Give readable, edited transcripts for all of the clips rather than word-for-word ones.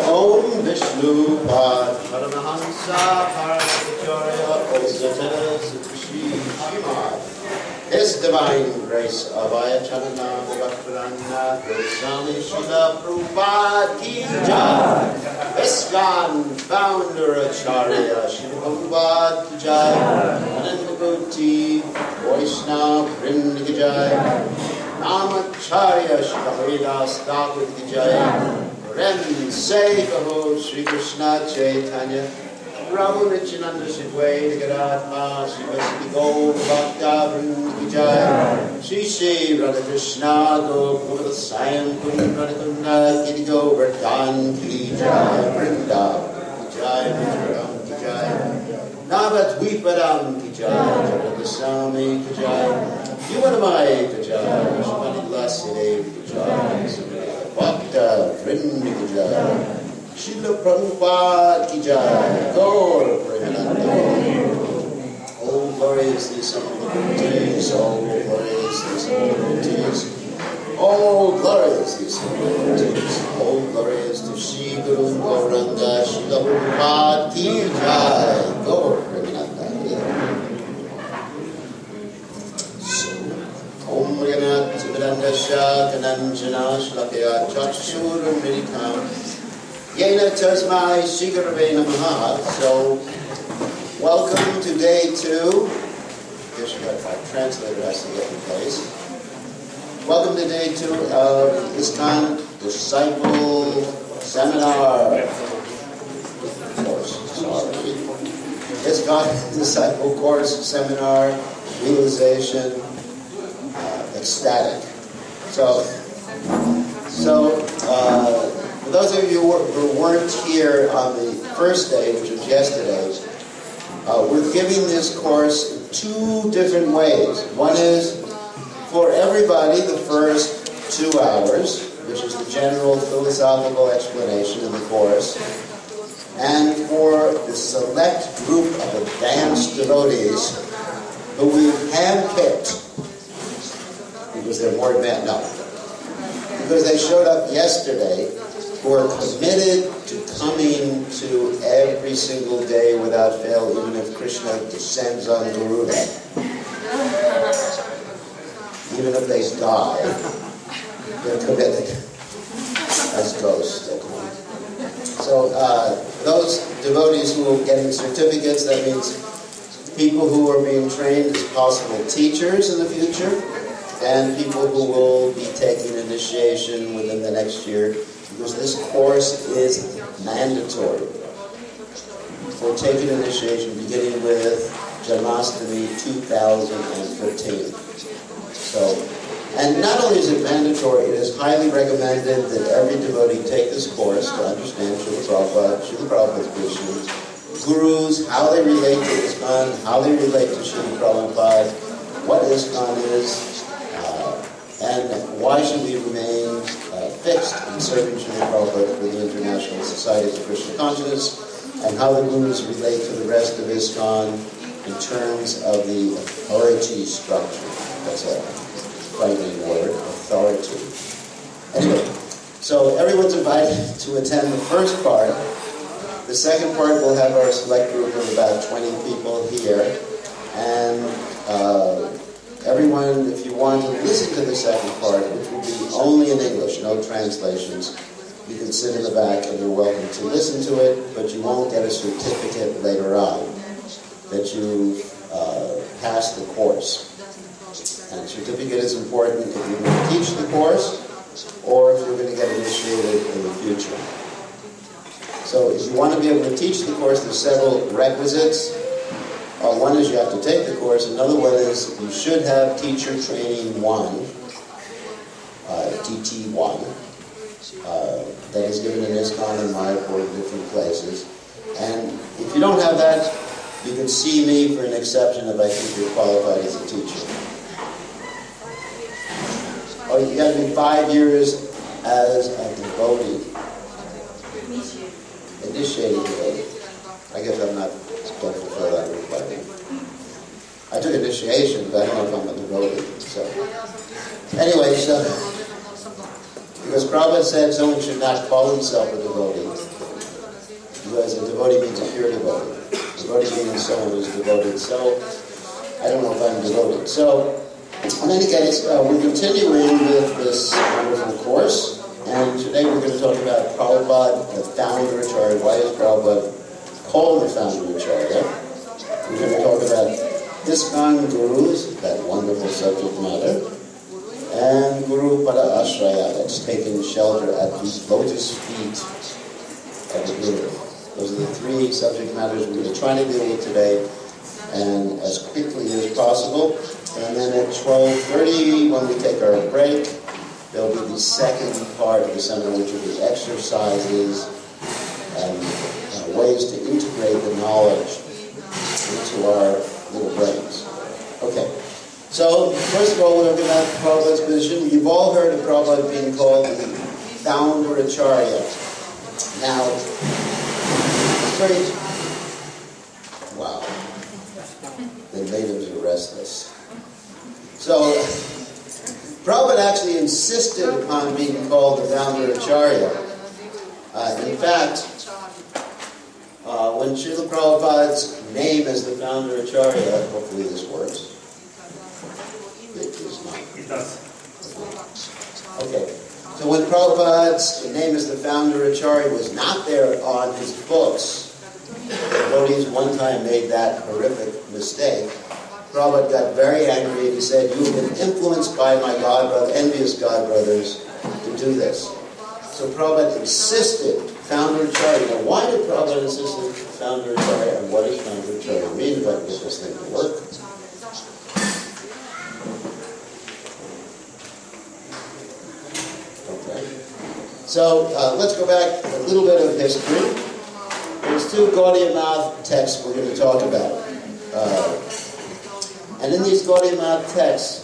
Om Vishnu Pad Paramahansa Paramahansa Osatana Satushi Shimad. His Divine Grace of Ayacharana Bhaktarana Goswami Srila Prabhupada Ki Jai. Viskan Founder Acharya Srila Prabhupada Ki Jai. Anandabhuti Vaishnava Vrinda Ki Jai. Namacharya Srila Haridas Thakur Ki Jai. Ren Say Kaho Sri Krishna Chaitanya Prabhu Nityananda Shidway Nagaratma Shivasati Gaur Bhakta Vrinda Jai Shri Shri Radha Krishna Gopal Sayam Kundra Kiri Govardhan Ki Jai Vrinda Ki Jai Vrinda Ki Jai Navat Viparam Ki Jai Jagadasami Ki Jai Yuvanamai Ki Jai Shivani Lasidev Ki Jai Bhakta Vrinda Ki Jai Srila Prabhupada Ki Jai, Gora Premananda. Oh, glorious the Assembly of Devotees, oh, glorious the Assembly of Devotees, oh, glorious the Assembly of Devotees, oh, glorious to Shri Guru Gauranga, Srila Prabhupada Ki Jai, Gora Premananda. So, Om Ganat Siddhandasya Kananjana Shlakaya Chakshur Militam Yena Tasmai Shigarave Namaha. So, welcome to day 2. I guess our translator has to get in place. Welcome to day 2 of ISKCON Disciple Seminar. ISKCON Disciple Course Seminar, Realization, Ecstatic. For those of you who weren't here on the first day, which was yesterday, we're giving this course in 2 different ways. One is for everybody, the first 2 hours, which is the general philosophical explanation of the course, and for the select group of advanced devotees who we've handpicked, because they're more advanced now, because they showed up yesterday, who are committed to coming to every single day without fail, even if Krishna descends on Garuda. Even if they die, they're committed as ghosts. So those devotees who are getting certificates, that means people who are being trained as possible teachers in the future, and people who will be taking initiation within the next year, because this course is mandatory for taking initiation beginning with Janmashtami 2015. So, and not only is it mandatory, it is highly recommended that every devotee take this course to understand Srila Prabhupada's positions, gurus, how they relate to ISKCON, how they relate to Srila Prabhupada, what ISKCON is, and why should we remain fixed in serving Srila Prabhupada for the International Societies of Krishna Consciousness, and how the gurus relate to the rest of ISKCON in terms of the authority structure. That's a frightening word, authority. Anyway, so everyone's invited to attend the first part. The second part will have our select group of about 20 people here, and everyone, if you want to listen to the second part, which will be only in English, no translations, you can sit in the back and you're welcome to listen to it, but you won't get a certificate later on that you passed the course. And a certificate is important if you're going to teach the course or if you're going to get initiated in the future. So if you want to be able to teach the course, there's several requisites. One is you have to take the course. Another one is you should have Teacher Training 1, TT1, that is given in ISKCON and Mayapur in different places. And if you don't have that, you can see me for an exception if I think you're qualified as a teacher. Oh, you got to be 5 years as a devotee. Initiating devotee. I guess I'm not supposed to fulfill that requirement. I took initiation, but I don't know if I'm a devotee. So, anyway, because Prabhupada said someone should not call himself a devotee. devotee means someone who's devoted. So, I don't know if I'm devoted. So, in any case, we're continuing with this wonderful course. And today we're going to talk about Prabhupada, the founder Acharya. Why is Prabhupada called the founder Acharya? We're going to talk about ISKCON Gurus, that wonderful subject matter, and Guru Pada Ashraya, that's taking shelter at the lotus feet of the Guru. Those are the three subject matters we're going to try to deal with today, and as quickly as possible. And then at 12:30, when we take our break, there'll be the second part of the seminar, which will be exercises and ways to integrate the knowledge into our little brains. Okay, so first of all, we're looking at Prabhupada's position. You've all heard of Prabhupada being called the founder Acharya. Now, it's very... Wow. The natives are restless. So, Prabhupada actually insisted upon being called the founder Acharya. In fact, when Srila Prabhupada's name as the founder Acharya, hopefully this works. It does not. It does. Okay. So when Prabhupada's name as the founder Acharya was not there on his books, devotees one time made that horrific mistake. Prabhupada got very angry and he said, "You have been influenced by my envious godbrothers to do this." So Prabhupada insisted, founder Acharya. Now why did Prabhupada insist on founder Acharya, and what does founder Acharya mean if I can get this thing to work? Okay. So let's go back a little bit of history. There's two Gaudiya Math texts we're going to talk about. And in these Gaudiya Math texts,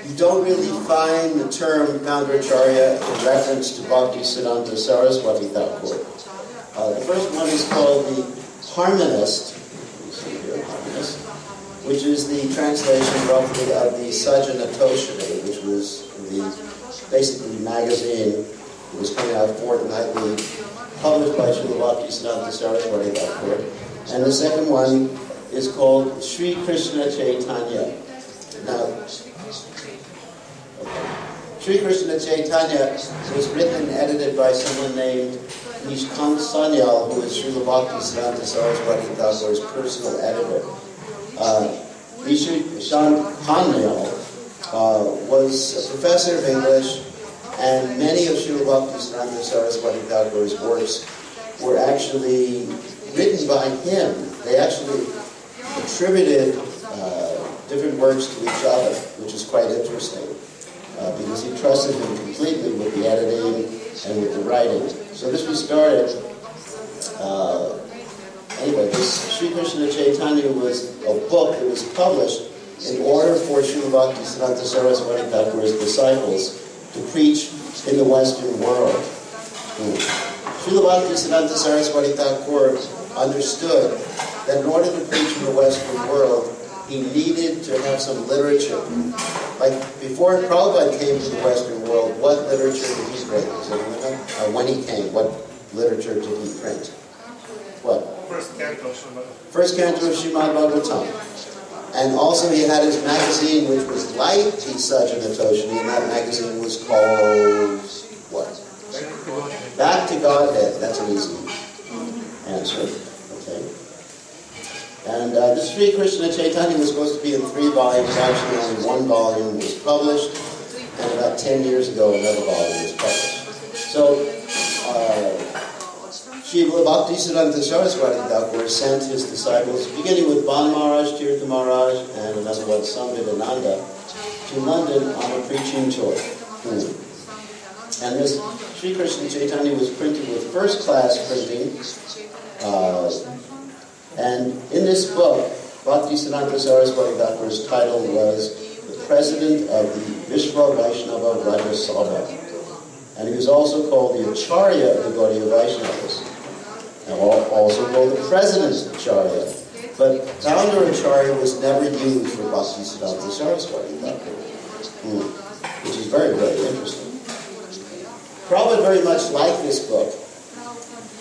you don't really find the term founder Acharya in reference to Bhaktisiddhanta Saraswati Thakur. The first one is called the Harmonist, you see here, Harmonist, which is the translation roughly of the Sajjana Toshani, which was the basically magazine that was coming out fortnightly, published by Srila Bhaktisiddhanta Saraswati Thakur. And the second one is called Sri Krishna Chaitanya. Now, Sri Krishna Chaitanya was written and edited by someone named Nishkant Sanyal, who is Srila Bhaktisiddhanta Saraswati Thakur's personal editor. Nishkant Sanyal was a professor of English, and many of Srila Bhaktisiddhanta Saraswati Thakur's works were actually written by him. They actually attributed different works to each other, which is quite interesting, because he trusted him completely with the editing and with the writing. So this was started, anyway, this Sri Krishna Chaitanya was a book that was published in order for Srila Bhaktisiddhanta Saraswati Thakur's disciples to preach in the Western world. Srila Bhaktisiddhanta Saraswati Thakur understood that in order to preach in the Western world, he needed to have some literature. Like, before Prabhupada came to the Western world, what literature did he print? When he came, what literature did he print? What? First canto of Srimad. First canto of Srimad Bhagavatam. And also he had his magazine, which was like the Sajjana Toshani, and that magazine was called, what? Back to Godhead. That's an easy answer. Okay. And the Sri Krishna Chaitanya was supposed to be in 3 volumes. Actually, only 1 volume was published, and about 10 years ago, another volume was published. So, Srila Bhaktisiddhanta Saraswati Thakur sent his disciples, beginning with Ban Maharaj, Tirtha Maharaj, and another one, Samvidananda, to London on a preaching tour. And this Sri Krishna Chaitanya was printed with first-class printing. And in this book, Bhaktisiddhanta Saraswati Thakur's title was the President of the Vishva Vaishnava Raja Sabha. And he was also called the Acharya of the Gaudiya Vaishnavas. And also called the President Acharya. But founder Acharya was never used for Bhaktisiddhanta Saraswati Thakur, which is very, very interesting. Prabhupada very much liked this book.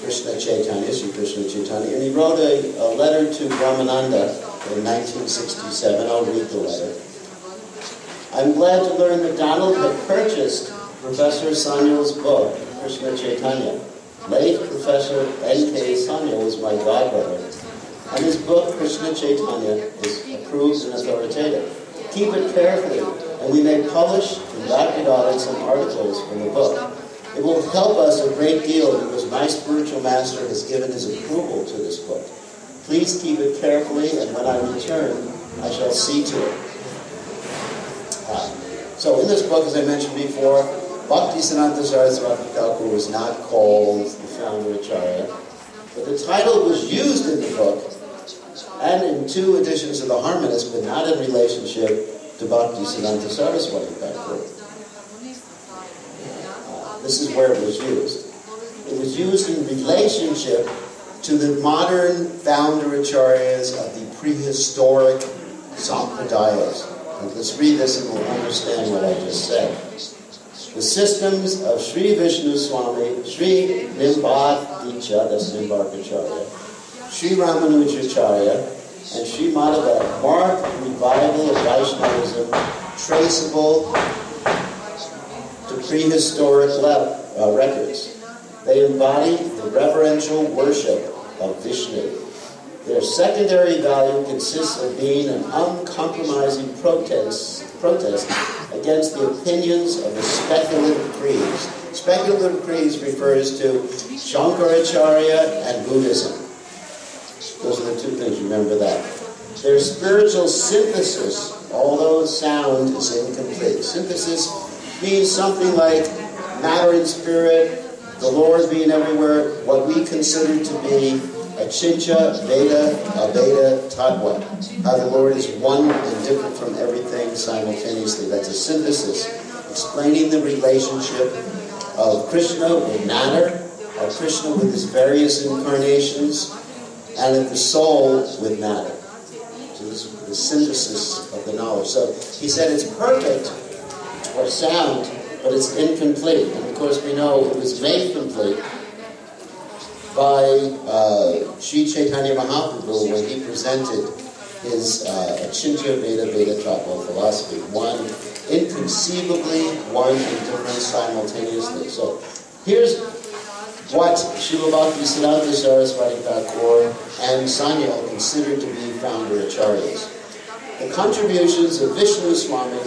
Krishna Chaitanya, Sri Krishna Chaitanya, and he wrote a letter to Ramananda in 1967. I'll read the letter. I'm glad to learn that Donald had purchased Professor Sanyal's book, Krishna Chaitanya. Late Professor N.K. Sanyal was my godbrother, and his book, Krishna Chaitanya, is approved and authoritative. Keep it carefully, and we may publish in Bhakti Audit some articles from the book. It will help us a great deal because my spiritual master has given his approval to this book. Please keep it carefully, and when I return, I shall see to it. So in this book, as I mentioned before, Bhaktisiddhanta Saraswati Thakur was not called the founder Acharya, but the title was used in the book and in 2 editions of the Harmonist, but not in relationship to Bhaktisiddhanta Saraswati Thakur. This is where it was used. It was used in relationship to the modern founder Acharyas of the prehistoric Sampradayas. And let's read this and we'll understand what I just said. The systems of Sri Vishnu Swami, Sri Nimbadhicha, that's Nimbarkacharya, Sri Ramanujacharya, and Sri Madhava mark revival of Vaishnavism traceable to prehistoric records. They embody the reverential worship of Vishnu. Their secondary value consists of being an uncompromising protest against the opinions of the speculative creeds. Speculative creeds refers to Shankaracharya and Buddhism. Those are the 2 things, remember that. Their spiritual synthesis, although sound is incomplete. Synthesis means something like matter and spirit, the Lord being everywhere, what we consider to be Achincha, Veda, Abeda, Tattva. How the Lord is one and different from everything simultaneously. That's a synthesis, explaining the relationship of Krishna with matter, of Krishna with his various incarnations, and of the soul with matter. So this is the synthesis of the knowledge. So he said it's perfect or sound, but it's incomplete. And of course we know it was made complete by Sri Chaitanya Mahaprabhu when he presented his Achintya Veda Tattva philosophy. One inconceivably, one indifferent simultaneously. So here's what Srila Bhaktisiddhanta Saraswati Thakur and Sanyal considered to be founder acharyas. The contributions of Vishnu Swami,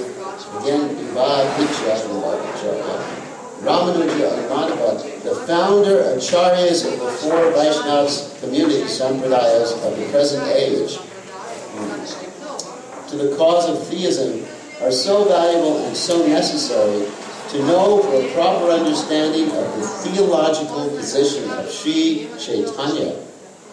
again, Vibhadhicha and Bhaktacharya, Ramanuja and Madhava, the founder acharyas of the 4 Vaishnavas communities, sampradayas of the present age, to the cause of theism, are so valuable and so necessary to know for a proper understanding of the theological position of Sri Chaitanya,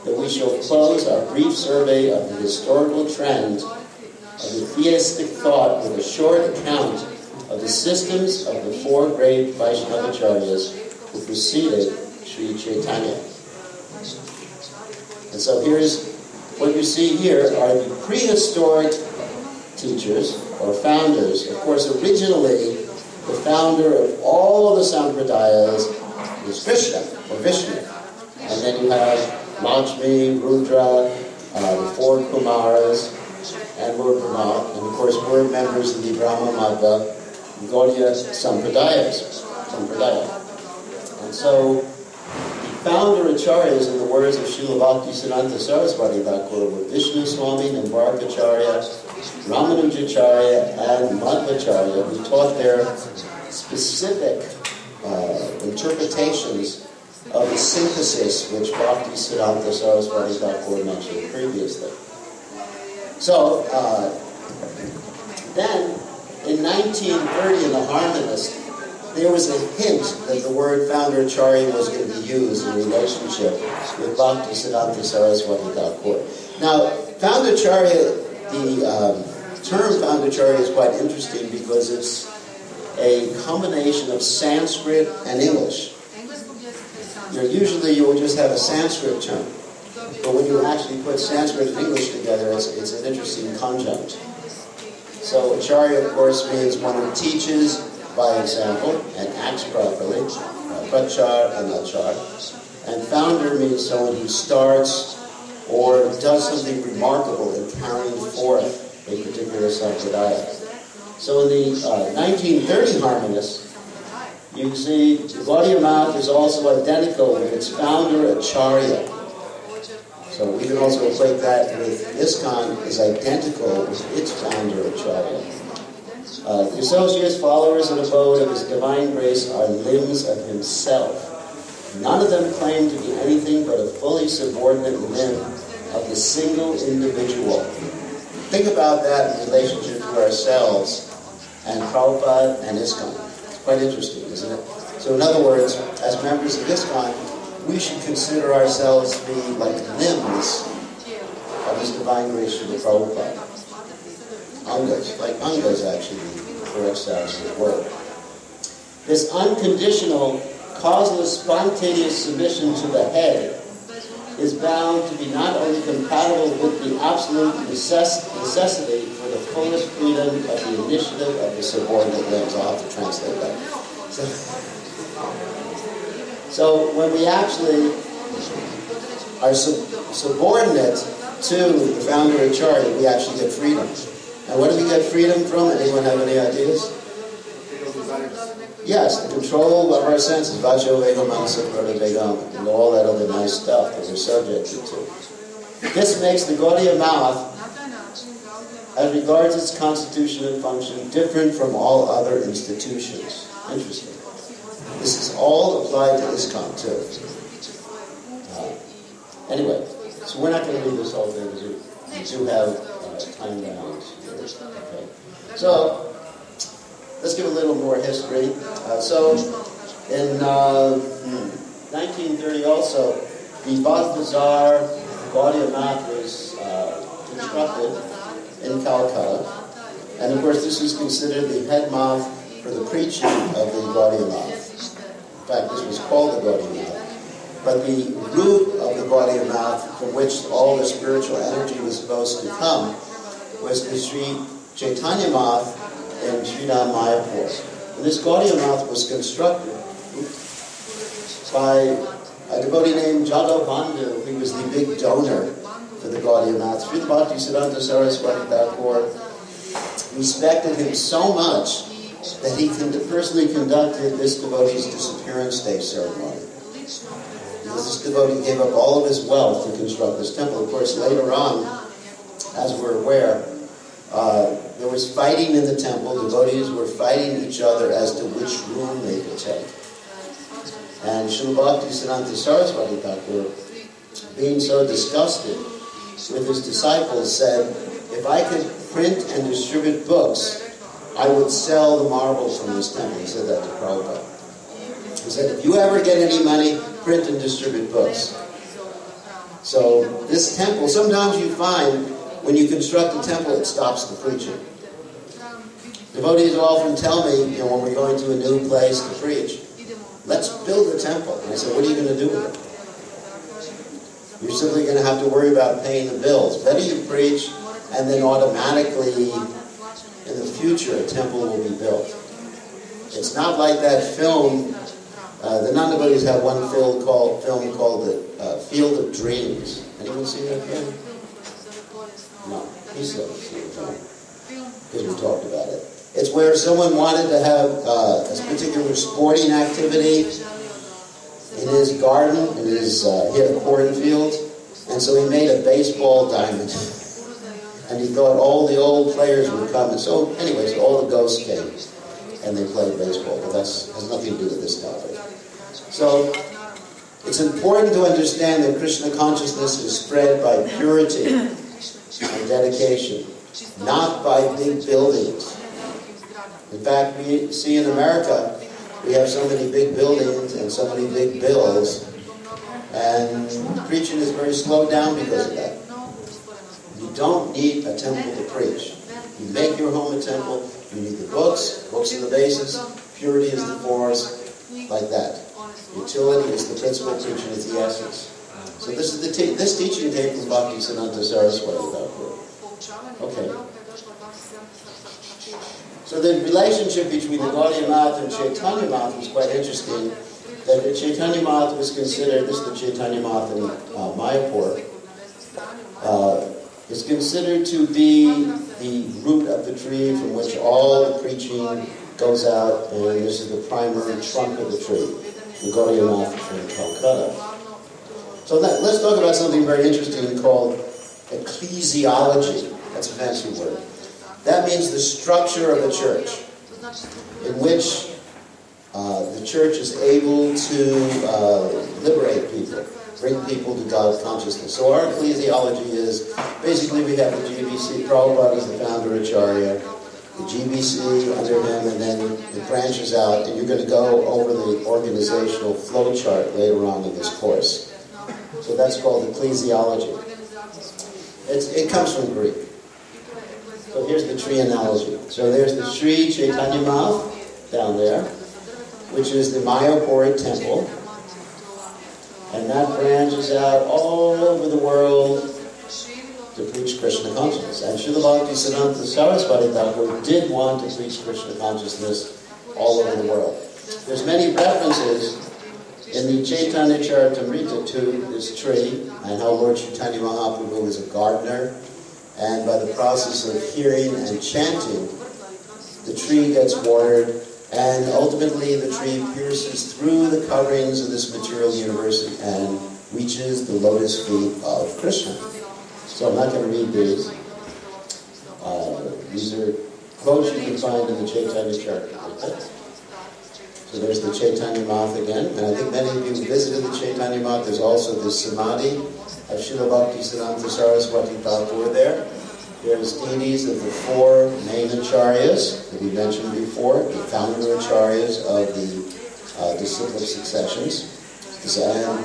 that we shall close our brief survey of the historical trend of the theistic thought with a short account of the systems of the 4 great Vaishnavacharyas who preceded Sri Chaitanya. And so here's what you see here are the prehistoric teachers or founders. Of course, originally the founder of all the sampradayas is Krishna or Vishnu. And then you have Lakshmi, Rudra, the 4 Kumaras, and we're Brahma. And of course, we're members of the Brahma Madhva Gaudiya Sampradaya. And so, the founder acharyas, in the words of Srila Bhaktisiddhanta Saraswati Thakur, were Vishnu Swami, Nimbarkacharya, Ramanujacharya, and Madhvacharya, who taught their specific interpretations of the synthesis which Bhaktisiddhanta Saraswati Thakur mentioned previously. So, then, in 1930, in the Harmonist, there was a hint that the word founder acharya was going to be used in relationship with Bhaktisiddhanta Saraswati Thakur. Now, founder acharya, the term founder acharya is quite interesting because it's a combination of Sanskrit and English. Usually you will just have a Sanskrit term, but when you actually put Sanskrit and English together, it's an interesting conjunct. So acharya, of course, means one who teaches by example and acts properly, prachar and achar. And founder means someone who starts or does something remarkable in carrying forth a particular sampradaya. So in the 1930 harmonists, you can see the Gaudiya Math is also identical with its founder, Acharya. So we can also equate that with ISKCON is identical with its founder, Acharya. The associates, followers, and abode of His divine grace are limbs of Himself. None of them claim to be anything but a fully subordinate limb of the single individual. Think about that in relationship to ourselves and Prabhupada and ISKCON. It's quite interesting, isn't it? So in other words, as members of ISKCON, we should consider ourselves to be like limbs of His divine grace through the Prabhupada. Angas, like angas actually, correct sounds of the word. This unconditional, causeless, spontaneous submission to the head is bound to be not only compatible with the absolute necessity for the fullest freedom of the initiative of the subordinate limbs. I'll have to translate that. So when we actually are subordinate to the founder Acharya, we actually get freedom. And what do we get freedom from? Anyone have any ideas? Yes, the control of our senses, vacho vegam, manasa prana vegam, and all that other nice stuff that we're subjected to. This makes the Gaudiya Math, as regards its constitution and function, different from all other institutions. Interesting. This is all applied to ISKCON too. Anyway, so we're not going to read this whole thing because we do have time bounds. Okay. So, let's give a little more history. So, in 1930 also, the Bazar Gaudiya Math was constructed in Calcutta. And of course, this was considered the head math for the preaching of the Gaudiya Math. In fact, this was called the Gaudiya Math. But the root of the Gaudiya Math, from which all the spiritual energy was supposed to come, was the Sri Chaitanya Math in Sridham Mayapur. And this Gaudiya Math was constructed by a devotee named Jadhav Bandhu. He was the big donor for the Gaudiya Math. Srila Bhaktisiddhanta Saraswati Thakur respected him so much that he personally conducted this devotee's disappearance day ceremony. Because this devotee gave up all of his wealth to construct this temple. Of course, later on, as we're aware, there was fighting in the temple. Devotees were fighting each other as to which room they could take. And Srila Bhaktisiddhanta Saraswati Thakur, being so disgusted with his disciples, said, if I could print and distribute books, I would sell the marble from this temple. He said that to Prabhupada. He said, if you ever get any money, print and distribute books. So this temple, sometimes you find when you construct a temple, it stops the preaching. Devotees often tell me, when we're going to a new place to preach, let's build a temple. And I said, what are you going to do with it? You're simply going to have to worry about paying the bills. Better you preach, and then automatically, in the future, a temple will be built. It's not like that film. The non-devotees have one film called The Field of Dreams. Anyone see that film? No, he still hasn't seen the film, because we talked about it. It's where someone wanted to have a particular sporting activity in his garden. He had a cornfield, and so he made a baseball diamond. And he thought all the old players would come. And so, anyways, all the ghosts came, and they played baseball. But that has nothing to do with this topic. So, it's important to understand that Krishna consciousness is spread by purity and dedication, not by big buildings. In fact, we see in America, we have so many big buildings and so many big bills, and preaching is very slowed down because of that. You don't need a temple to preach. You make your home a temple. You need the books. Books are the basis. Purity is the force. Like that. Utility is the principle. Preaching is the essence. So this is this teaching came from Bhaktisiddhanta Saraswati Thakur. Okay. So the relationship between the Gaudiya Math and Chaitanya Math was quite interesting. that the Chaitanya Math was considered, this is the Chaitanya Math in Mayapur, is considered to be the root of the tree from which all the preaching goes out, and this is the primary trunk of the tree, the Gora Math in Calcutta. So let's talk about something very interesting called ecclesiology. That's a fancy word. That means the structure of the church, in which the church is able to liberate people, bring people to God's consciousness. So our ecclesiology is, basically we have the GBC, Prabhupada is the founder Acharya, the GBC under him, and then it branches out, and you're going to go over the organizational flow chart later on in this course. So that's called ecclesiology. It comes from Greek. So here's the tree analogy. So there's the Sri Chaitanya Math down there, which is the Mayapur temple. And that branches out all over the world to preach Krishna consciousness. And Srila Bhaktisiddhanta Saraswati Thakur did want to preach Krishna consciousness all over the world. There's many references in the Chaitanya Charitamrita to this tree, and how Lord Chaitanya Mahaprabhu was a gardener, and by the process of hearing and chanting, the tree gets watered, and ultimately the tree pierces through the coverings of this material universe and reaches the lotus feet of Krishna. So I'm not going to read these. These are quotes you can find in the Chaitanya Charitamrita. So there's the Chaitanya Math again, and I think many of you visited the Chaitanya Math. There's also the Samadhi of Srila Bhaktisiddhanta Saraswati Thakur there. There's deities of the four main acharyas that we mentioned before, the founder acharyas of the disciplic successions. And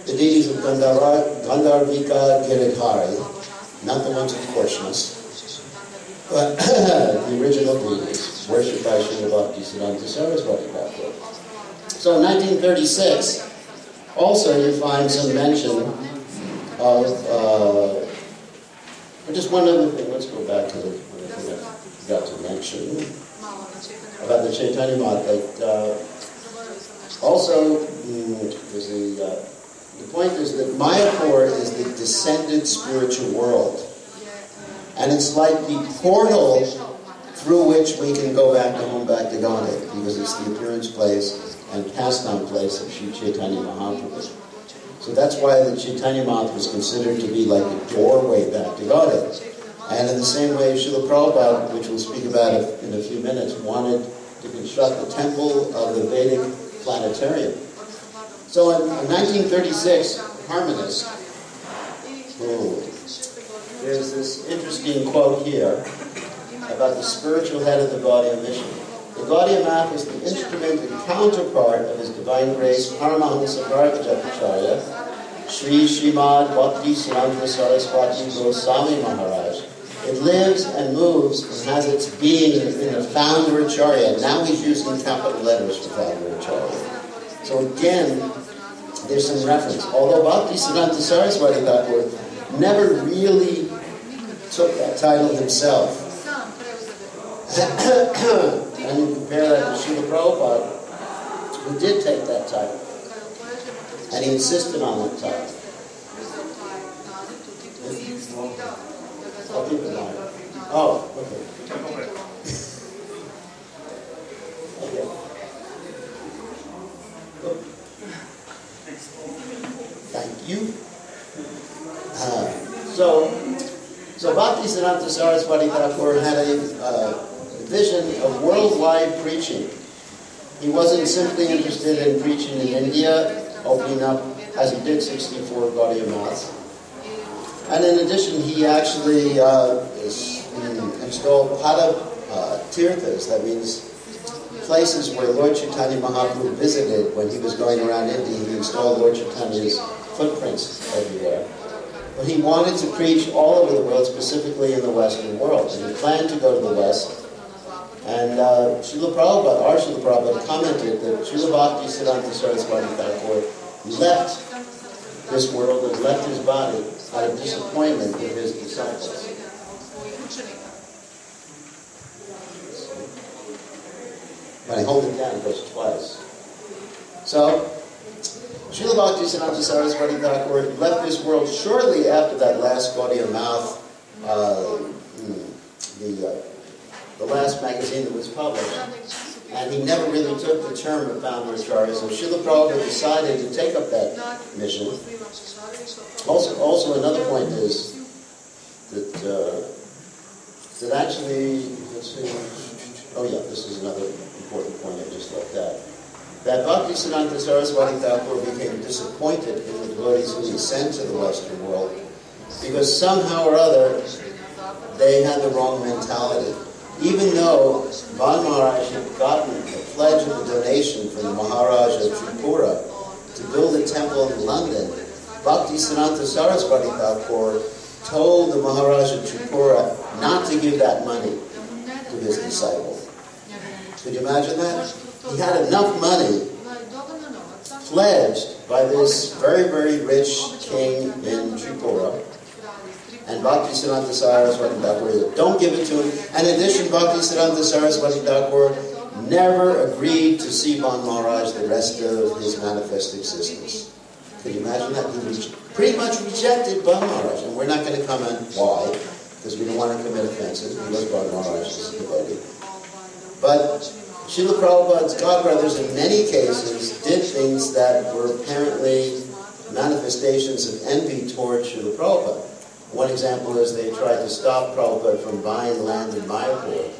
the deities of Gandharvika Giridhari, not the ones of Krishna's, but the original deities, worshipped by Srila Bhaktisiddhanta Saraswati Thakur. So in 1936, also you find some mention of, just one other thing, let's go back to the thing I forgot to mention about the Chaitanya Math, that also, the point is that Mayapur is the descended spiritual world. And it's like the portal through which we can go back to home, back to Godhead, because it's the appearance place and pastime place of Sri Chaitanya Mahaprabhu. So that's why the Chaitanya Math was considered to be like the doorway back to Godhead. And in the same way, Srila Prabhupada, which we'll speak about in a few minutes, wanted to construct the temple of the Vedic planetarium. So in 1936, harmonist, there's this interesting quote here about the spiritual head of the Gaudiya mission. The Gaudiya Math is the instrument and counterpart of His Divine Grace, Paramahansa Bhargavacharya, Sri Srimad Bhakti Siddhanta Saraswati Goswami Maharaj. It lives and moves and has its being in the founder Acharya. Now he's using capital letters for founder Acharya. So again, there's some reference. Although Bhakti Siddhanta Saraswati Thakur never really took that title himself. And you compare that to Srila Prabhupada, who did take that title. And he insisted on that title. I'll keep it on. Oh, okay. Thank you. So Bhakti Siddhanta Saraswati Thakur had a vision of worldwide preaching. He wasn't simply interested in preaching in India, opening up, as he did 64 Gaudiya Maths. And in addition, he actually installed Pada Tirthas, that means places where Lord Chaitanya Mahaprabhu visited when he was going around India. He installed Lord Chaitanya's footprints everywhere. But he wanted to preach all over the world, specifically in the Western world. And he planned to go to the West. And Srila Prabhupada commented that Srila Bhakti Siddhanta Saraswati Thakur left this world and left his body out of disappointment with his disciples. When I hold it down, it goes twice. So, Srila Bhaktisiddhanta Saraswati Thakur left this world shortly after that last Gaudiya Math, the last magazine that was published. And he never really took the term of founder Acharya, so Srila Prabhupada decided to take up that mission. Also another point is that actually, let's see, oh yeah, this is another important point I just left out. That Bhaktisiddhanta Saraswati Thakur became disappointed in the devotees who he sent to the Western world because somehow or other they had the wrong mentality. Even though Van Maharaj had gotten a pledge of a donation from the Maharaj of Tripura to build a temple in London, Bhaktisiddhanta Saraswati Thakur told the Maharaj of Tripura not to give that money to his disciple. Could you imagine that? He had enough money pledged by this very, very rich king in Tripura. And Bhaktisiddhanta Saraswati Thakur said, don't give it to him. And in addition, Bhaktisiddhanta Saraswati Thakur never agreed to see Van Maharaj the rest of his manifest existence. Can you imagine that? He pretty much rejected Van Maharaj. And we're not going to comment why, because we don't want to commit offenses. He was Van Maharaj's devotee. But Srila Prabhupada's godbrothers in many cases did things that were apparently manifestations of envy towards Srila Prabhupada. One example is they tried to stop Prabhupada from buying land in Mayapur.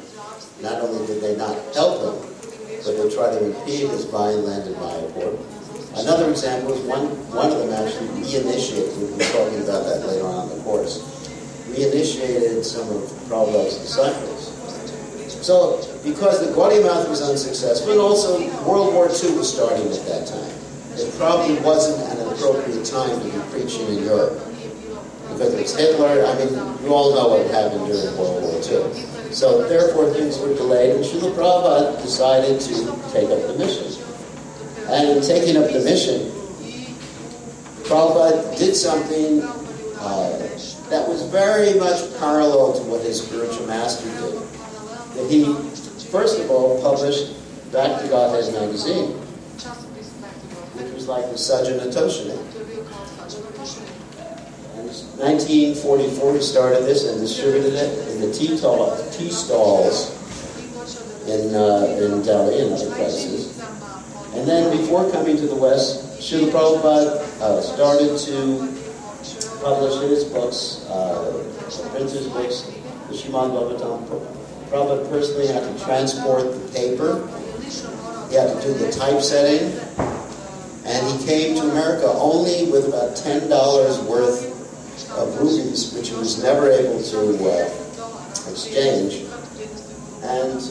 Not only did they not help him, but they tried to impede his buying land in Mayapur. Another example is one of them actually reinitiated, we'll be talking about that later on in the course, reinitiated some of Prabhupada's disciples. So, because the Gaudiya Math was unsuccessful, and also World War II was starting at that time, it probably wasn't an appropriate time to be preaching in Europe. Because it's Hitler, I mean, you all know what happened during World War II. So, therefore, things were delayed, and Srila Prabhupada decided to take up the mission. And in taking up the mission, Prabhupada did something that was very much parallel to what his spiritual master did. That he, first of all, published Back to Godhead magazine, which was like the Sajjana Toshini. In 1944, he started this and distributed it in the tea stalls in Delhi and other places. And then, before coming to the West, Srila Prabhupada started to publish his books, print his books, the Srimad Bhagavatam. Prabhupada personally had to transport the paper. He had to do the typesetting. And he came to America only with about $10 worth of rupees, which he was never able to exchange. And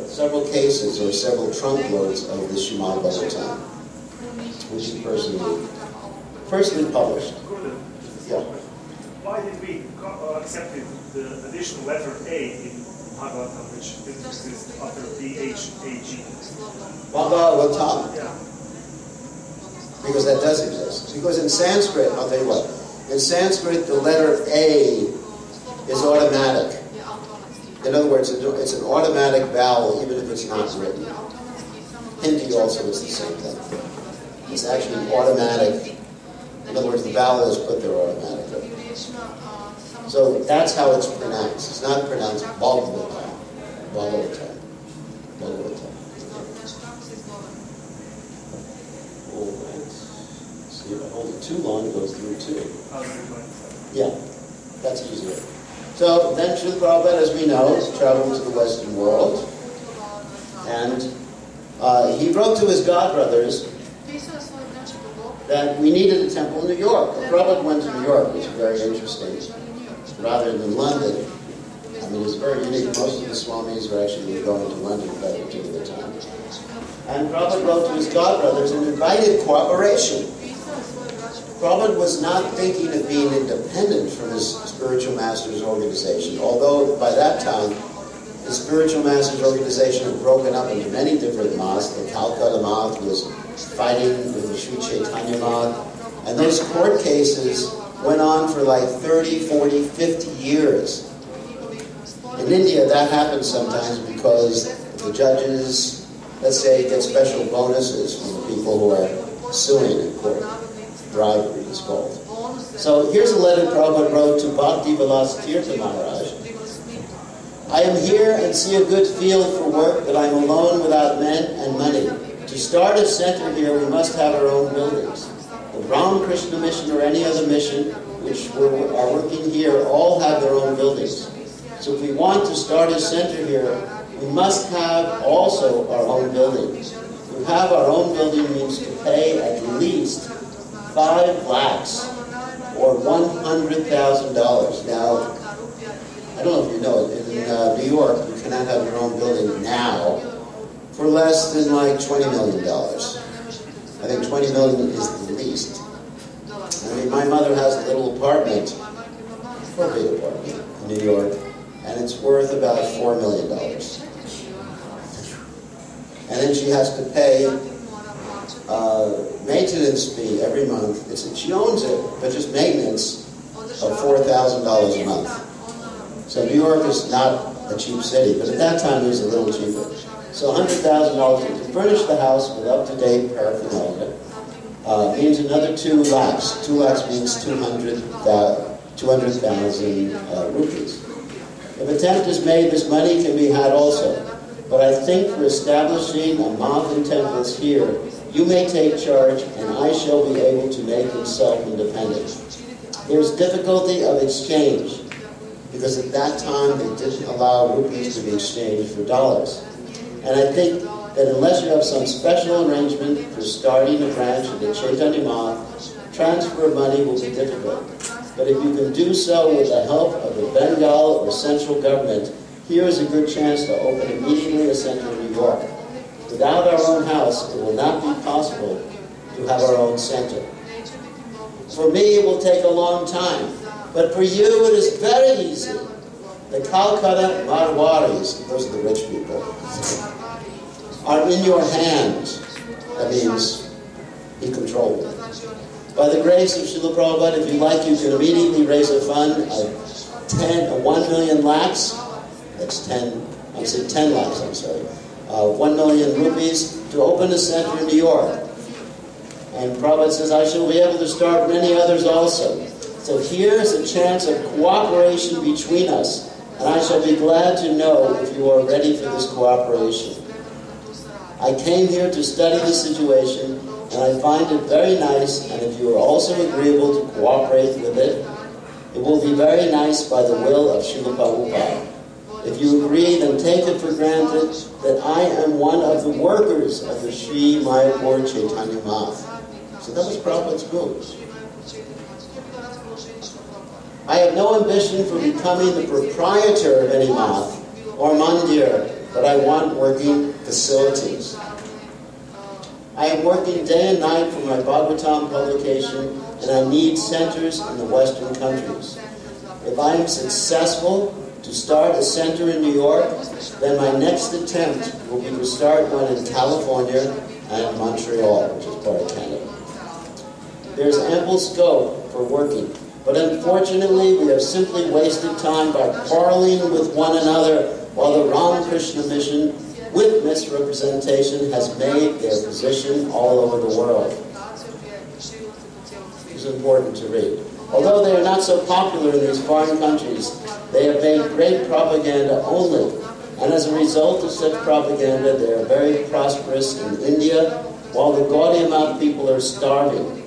several cases or several trunk loads of the Srimad Bhagavatam, which he personally published. Yeah. Why did we accept the additional letter A in Bhagavatam, which exists after B-H-A-G? Bhagavatam? Yeah. Because that does exist. Because in Sanskrit, I'll tell you what, in Sanskrit the letter A is automatic. In other words, it's an automatic vowel even if it's not written. Hindi also is the same thing. It's actually automatic. In other words, the vowel is put there automatically. So that's how it's pronounced. It's not pronounced Bhagavatam. Bhagavatam. Bhagavatam. All right. See, if I hold it too long, it goes through too. Yeah, that's easier. So then Srila Prabhupada, as we know, traveled to the Western world. And he wrote to his godbrothers that we needed a temple in New York. Prabhupada went to New York, which is very interesting, rather than London. I mean, it's very unique. Most of the Swamis are actually going to London at that particular time. And Prabhupada wrote to his godbrothers and invited cooperation. Prabhupada was not thinking of being independent from his spiritual master's organization, although by that time, the spiritual master's organization had broken up into many different maths. The Calcutta math was fighting with the Sri Chaitanya math, and those court cases went on for like 30, 40, 50 years. In India, that happens sometimes because the judges let's say, get special bonuses from the people who are suing in court. Bribery is called. So here's a letter Prabhupada wrote to Bhakti Vilas Tirtha Maharaj. I am here and see a good field for work, but I'm alone without men and money. To start a center here, we must have our own buildings. The Ram Krishna mission or any other mission which are working here all have their own buildings. So if we want to start a center here, we must have also our own building. To have our own building means to pay at least 5 lakhs or $100,000. Now, I don't know if you know it, in New York, you cannot have your own building now for less than like $20 million. I think $20 million is the least. I mean, my mother has a little apartment, or a big apartment, in New York, and it's worth about $4 million. And then she has to pay maintenance fee every month. She owns it, but just maintenance of $4,000 a month. So New York is not a cheap city, but at that time it was a little cheaper. So $100,000 to furnish the house with up-to-date paraphernalia means another 2 lakhs. 2 lakhs means 200,000 rupees. If attempt is made, this money can be had also. But I think for establishing a month in temples here, you may take charge, and I shall be able to make them self-independent. There's difficulty of exchange, because at that time they didn't allow rupees to be exchanged for dollars. And I think that unless you have some special arrangement for starting a branch of the Chaitanya Math, transfer of money will be difficult. But if you can do so with the help of the Bengal or central government, here is a good chance to open immediately a center in New York. Without our own house, it will not be possible to have our own center. For me, it will take a long time, but for you, it is very easy. The Calcutta Marwaris, those are the rich people, are in your hands. That means he controls them. By the grace of Srila Prabhupada, if you like, you can immediately raise a fund of 1 million lakhs. That's 10 lakhs, I'm sorry. 1 million rupees to open a center in New York. And Prabhupada says, I shall be able to start many others also. So here's a chance of cooperation between us. And I shall be glad to know if you are ready for this cooperation. I came here to study the situation, and I find it very nice, and if you are also agreeable to cooperate with it, it will be very nice by the will of Srila Prabhupada. If you agree, then take it for granted that I am one of the workers of the Sri Mayapur Chaitanya Math. So that was Prabhupada's move. I have no ambition for becoming the proprietor of any math or mandir, but I want working facilities. I am working day and night for my Bhagavatam publication, and I need centers in the Western countries. If I am successful to start a center in New York, then my next attempt will be to start one in California and Montreal, which is part of Canada. There is ample scope for working, but unfortunately we have simply wasted time by quarreling with one another while the Ramakrishna mission, with misrepresentation, has made their position all over the world. It's important to read. Although they are not so popular in these foreign countries, they have made great propaganda only, and as a result of such propaganda, they are very prosperous in India, while the Gaudiya Math people are starving.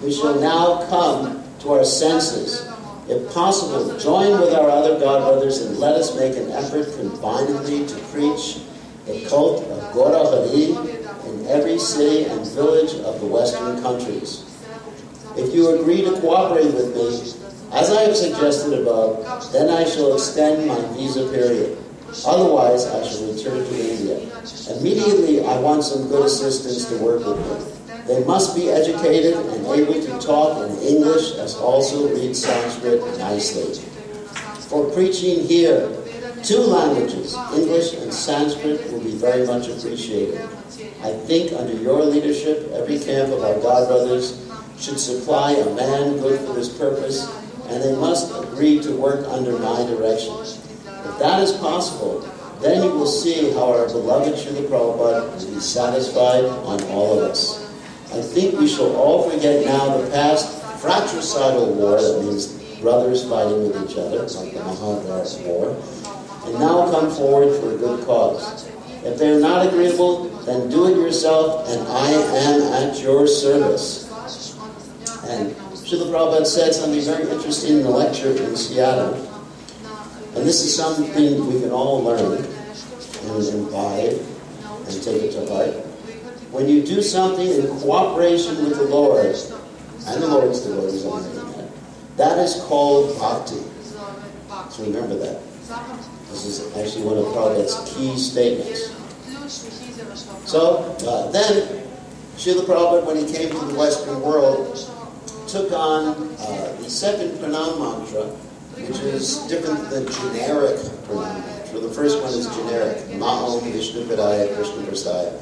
We shall now come to our senses. If possible, join with our other godbrothers and let us make an effort combinedly to preach the cult of Gora Hari in every city and village of the Western countries. If you agree to cooperate with me, as I have suggested above, then I shall extend my visa period. Otherwise, I shall return to India. Immediately, I want some good assistants to work with me. They must be educated and able to talk in English as also read Sanskrit nicely. For preaching here, 2 languages, English and Sanskrit, will be very much appreciated. I think under your leadership, every camp of our godbrothers should supply a man good for this purpose, and they must agree to work under my direction. If that is possible, then you will see how our beloved Srila Prabhupada will be satisfied on all of us. I think we shall all forget now the past fratricidal war, that means brothers fighting with each other, like the Mahabharata war, and now come forward for a good cause. If they are not agreeable, then do it yourself, and I am at your service. And Srila Prabhupada said something very interesting in the lecture in Seattle, and this is something we can all learn and imbibe and take it to heart. When you do something in cooperation with the Lord, and the Lord's devotees on the internet, that is called bhakti. So remember that. This is actually one of Prabhupada's key statements. So then, Srila Prabhupada, when he came to the Western world, took on the second pranam mantra, which is different than generic pranam mantra. The first one is generic. Ma'om Vishnu Padaya Krishna Prasaya.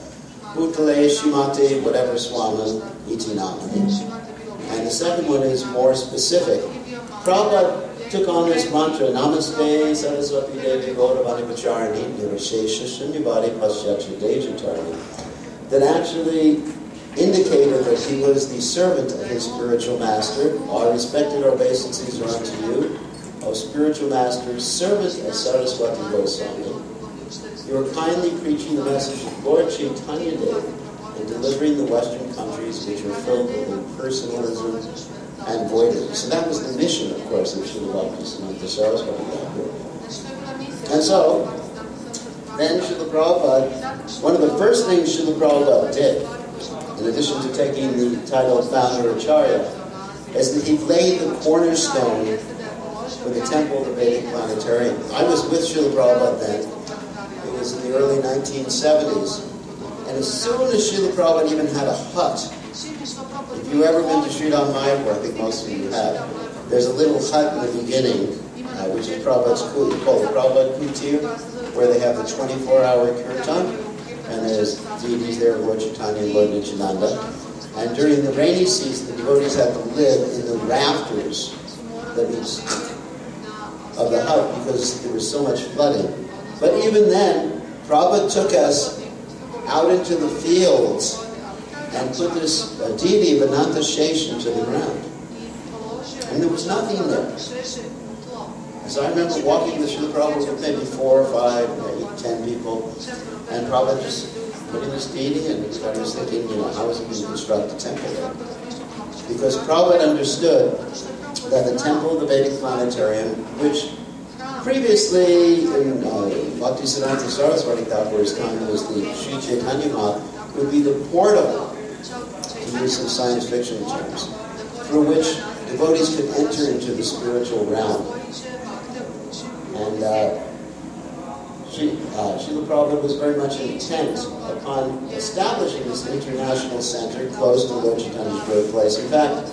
Bhutale Shimate whatever Swami Iti Namani. And the second one is more specific. Prabhupada took on this mantra, Namaste Saraswati Devi Gora Vanipacharani Nirashesha Shunyabadi Pasyaksha Dejatarani, that actually indicated that he was the servant of his spiritual master. Our respected obeisances are unto you, O spiritual master, servant of Saraswati Goswami. You are kindly preaching the message of Lord Chaitanya Dev and delivering the Western countries which are filled with impersonalism and voidism. So that was the mission, of course, of Srila Bhaktisiddhanta Saraswati Thakur. And so, then Srila Prabhupada, one of the first things Srila Prabhupada did, in addition to taking the title of founder Acharya, is that he laid the cornerstone for the temple of the Vedic Planetarium. I was with Srila Prabhupada then. It was in the early 1970s. And as soon as Srila Prabhupada even had a hut, if you've ever been to Sri Mayapur, I think most of you have, there's a little hut in the beginning, which is Prabhupada's called Prabhupada Kutir, where they have the 24-hour kirtan, and there's deities there, Lord Chaitanya and Lord Nityananda. And during the rainy season, the devotees had to live in the rafters of the hut because there was so much flooding. But even then, Prabhupada took us out into the fields and put this deity of Ananta Sheshan to the ground. And there was nothing there. So I remember walking with Srila Prabhupada with maybe 4 or 5, maybe 10 people, and Prabhupada just putting this deity, and I was thinking, how is he going to construct a temple there? Because Prabhupada understood that the temple of the Vedic Planetarium, which previously in Bhaktisiddhanta Saraswati Thakur's time was the Sri Chaitanya Math, would be the portal, to use some science fiction terms, through which devotees could enter into the spiritual realm. And Srila Prabhupada was very much intent upon establishing this international center close to Lord Chaitanya's birthplace. In fact,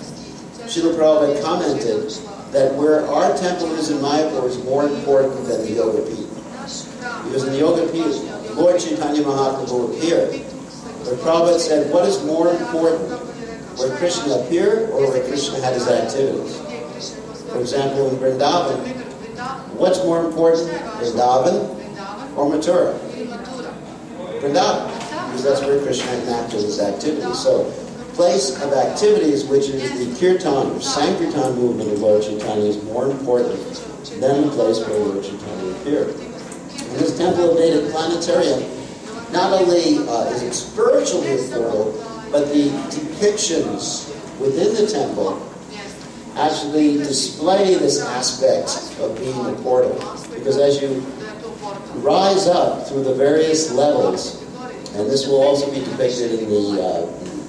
Srila Prabhupada commented that where our temple is in Mayapur is more important than the Yoga Pith. Because in the Yoga Pith, Lord Chaitanya Mahaprabhu appeared. But Prabhupada said, what is more important? Where Krishna appeared or where Krishna had his activities? For example, in Vrindavan, what's more important, Vrindavan or Mathura? Vrindavan, because that's where Krishna enacted his activities. So, place of activities, which is the kirtan or sankirtan movement of Lord Chaitanya, is more important than the place where Lord Chaitanya appeared. And this temple of Vedic Planetarium not only is it spiritually a portal, but the depictions within the temple actually display this aspect of being a portal. Because as you rise up through the various levels, and this will also be depicted in the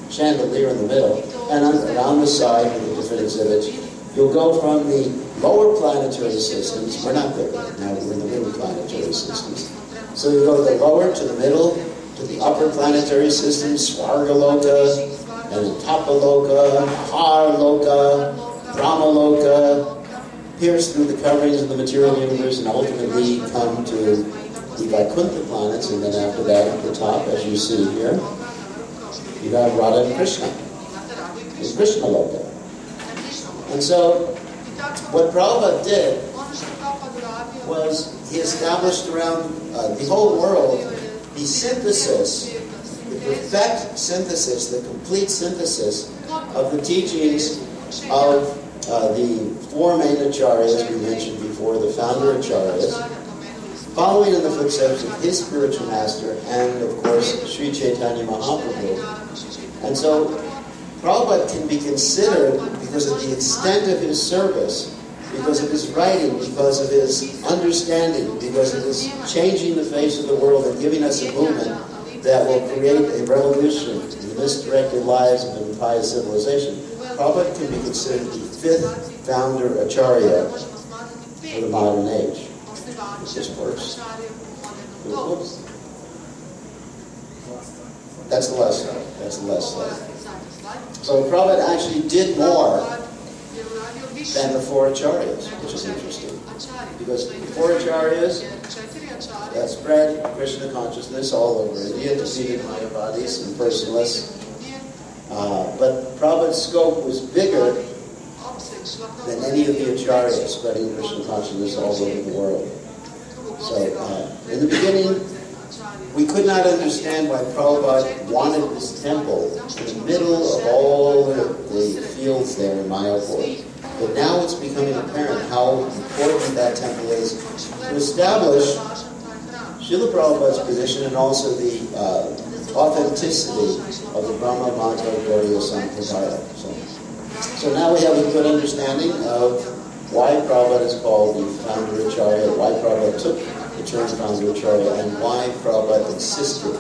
chandelier in the middle, and around the side of the different exhibits, you'll go from the lower planetary systems, we're not there right now, we're in the middle planetary systems. So you go the lower to the middle, to the upper planetary systems, Svargaloka, and then Tapaloka, Harloka, Brahmaloka, pierce through the coverings of the material universe, and ultimately come to the Vaikuntha planets, and then after that, at the top, as you see here, you have Radha and Krishna. It's Krishna Loka. And so, what Prabhupada did was he established around the whole world the synthesis, the perfect synthesis, the complete synthesis of the teachings of the four main acharyas we mentioned before, the founder acharyas, following in the footsteps of his spiritual master and, of course, Sri Chaitanya Mahaprabhu. And so Prabhupada can be considered, because of the extent of his service, because of his writing, because of his understanding, because of his changing the face of the world and giving us a movement that will create a revolution in the misdirected lives of an impious civilization. Prabhupada can be considered the fifth founder acharya for the modern age. This works. Whoops. That's the last slide. That's the last slide. So Prabhupada actually did more than the four acharyas, which is interesting. Because the four acharyas that spread Krishna consciousness all over India, defeated Mayavadis and personalists. But Prabhupada's scope was bigger than any of the acharyas spreading Krishna consciousness all over the world. So, in the beginning, we could not understand why Prabhupada wanted this temple in the middle of all the fields there in Mayapur. But now it's becoming apparent how important that temple is to establish Srila Prabhupada's position and also the authenticity of the Brahma Mantra Gaudiya Sampradaya. So now we have a good understanding of why Prabhupada is called the founder acharya, why Prabhupada took the term founder acharya, and why Prabhupada insisted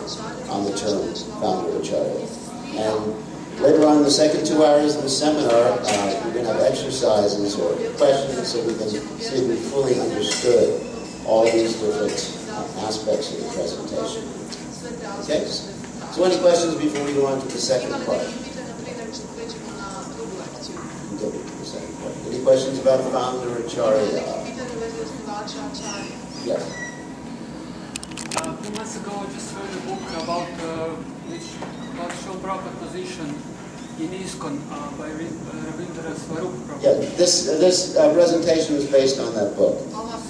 on the term founder acharya. And later on in the second 2 hours of the seminar, we're going to have exercises or questions so we can see if we fully understood all these different aspects of the presentation. Okay? So any questions before we go on to the second part? Any questions about founder acharya? Yes. 2 months ago, I just read a book about Srila Prabhupada's position in ISKCON by Ravindra Swarup Prabhupada. Yeah, this presentation was based on that book.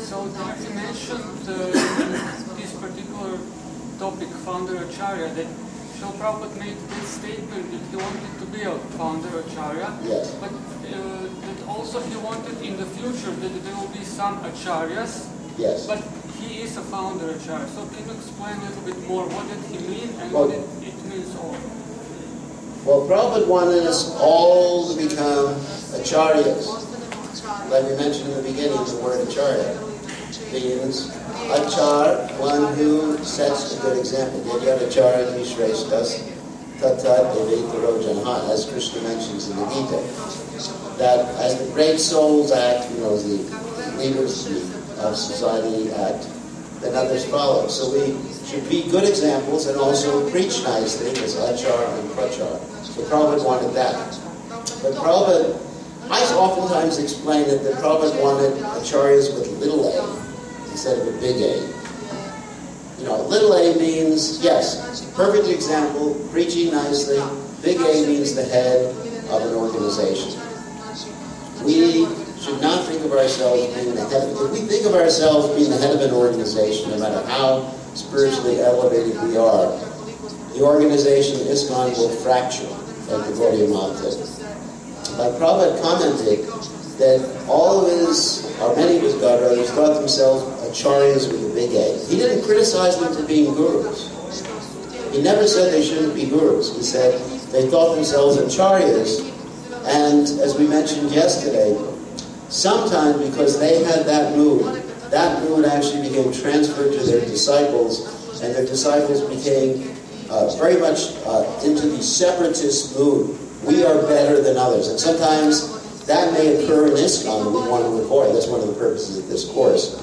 So there he mentioned this particular topic, founder acharya, that Srila Prabhupada made this statement that he wanted to be a founder acharya, yes. but that also he wanted in the future that there will be some acharyas, yes. but he is a founder acharya. So can you explain a little bit more what did he mean and what it means all? Well, Prabhupada wanted us all to become acharyas. Like we mentioned in the beginning, the word acharya means achar, one who sets a good example. Yadyat acharya vishreshtas tatat devetaro janha, as Krishna mentions in the Gita. That as the great souls act, the leaders of society act, then others follow. So we should be good examples and also preach nicely as achar and prachar. So Prabhupada wanted that. But Prabhupada, I oftentimes explain it that Prabhupada wanted acharyas with little a instead of a big A. Little a means, yes, perfect example, preaching nicely. Big A means the head of an organization. We should not think of ourselves being the head. If we think of ourselves being the head of an organization, no matter how spiritually elevated we are, the organization ISKCON will fracture, like the Gora did. Like Prabhupada commented that all of his, or many of his godbrothers, thought themselves acharyas with a big A. He didn't criticize them for being gurus. He never said they shouldn't be gurus. He said they thought themselves acharyas, and as we mentioned yesterday, sometimes because they had that mood actually became transferred to their disciples, and their disciples became very much into the separatist mood. We are better than others. And sometimes that may occur in ISKCON, and we want to avoid. That's one of the purposes of this course.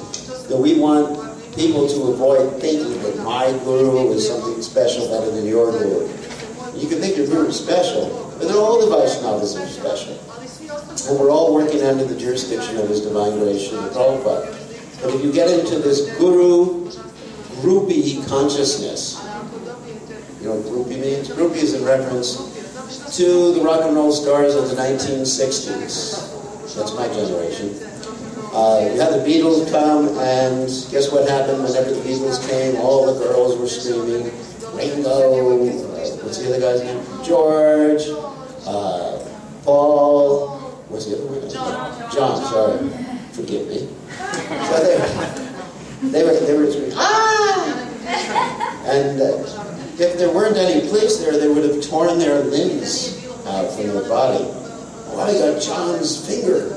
That we want people to avoid thinking that my guru is something special better than your guru. You can think your guru is special, but then all the Vaishnavas are special. And we're all working under the jurisdiction of His Divine Grace, Srila Prabhupada. But if you get into this groupie consciousness, you know what groupie means? Groupie is in reference to the rock and roll stars of the 1960s. That's my generation. You had the Beatles come, and guess what happened whenever the Beatles came? All the girls were screaming, Ringo, what's the other guy's name? George, Paul, what's the other one? John, sorry, forgive me. So they were screaming, ah! And if there weren't any police there, they would have torn their limbs out from their body. Oh, I got John's finger.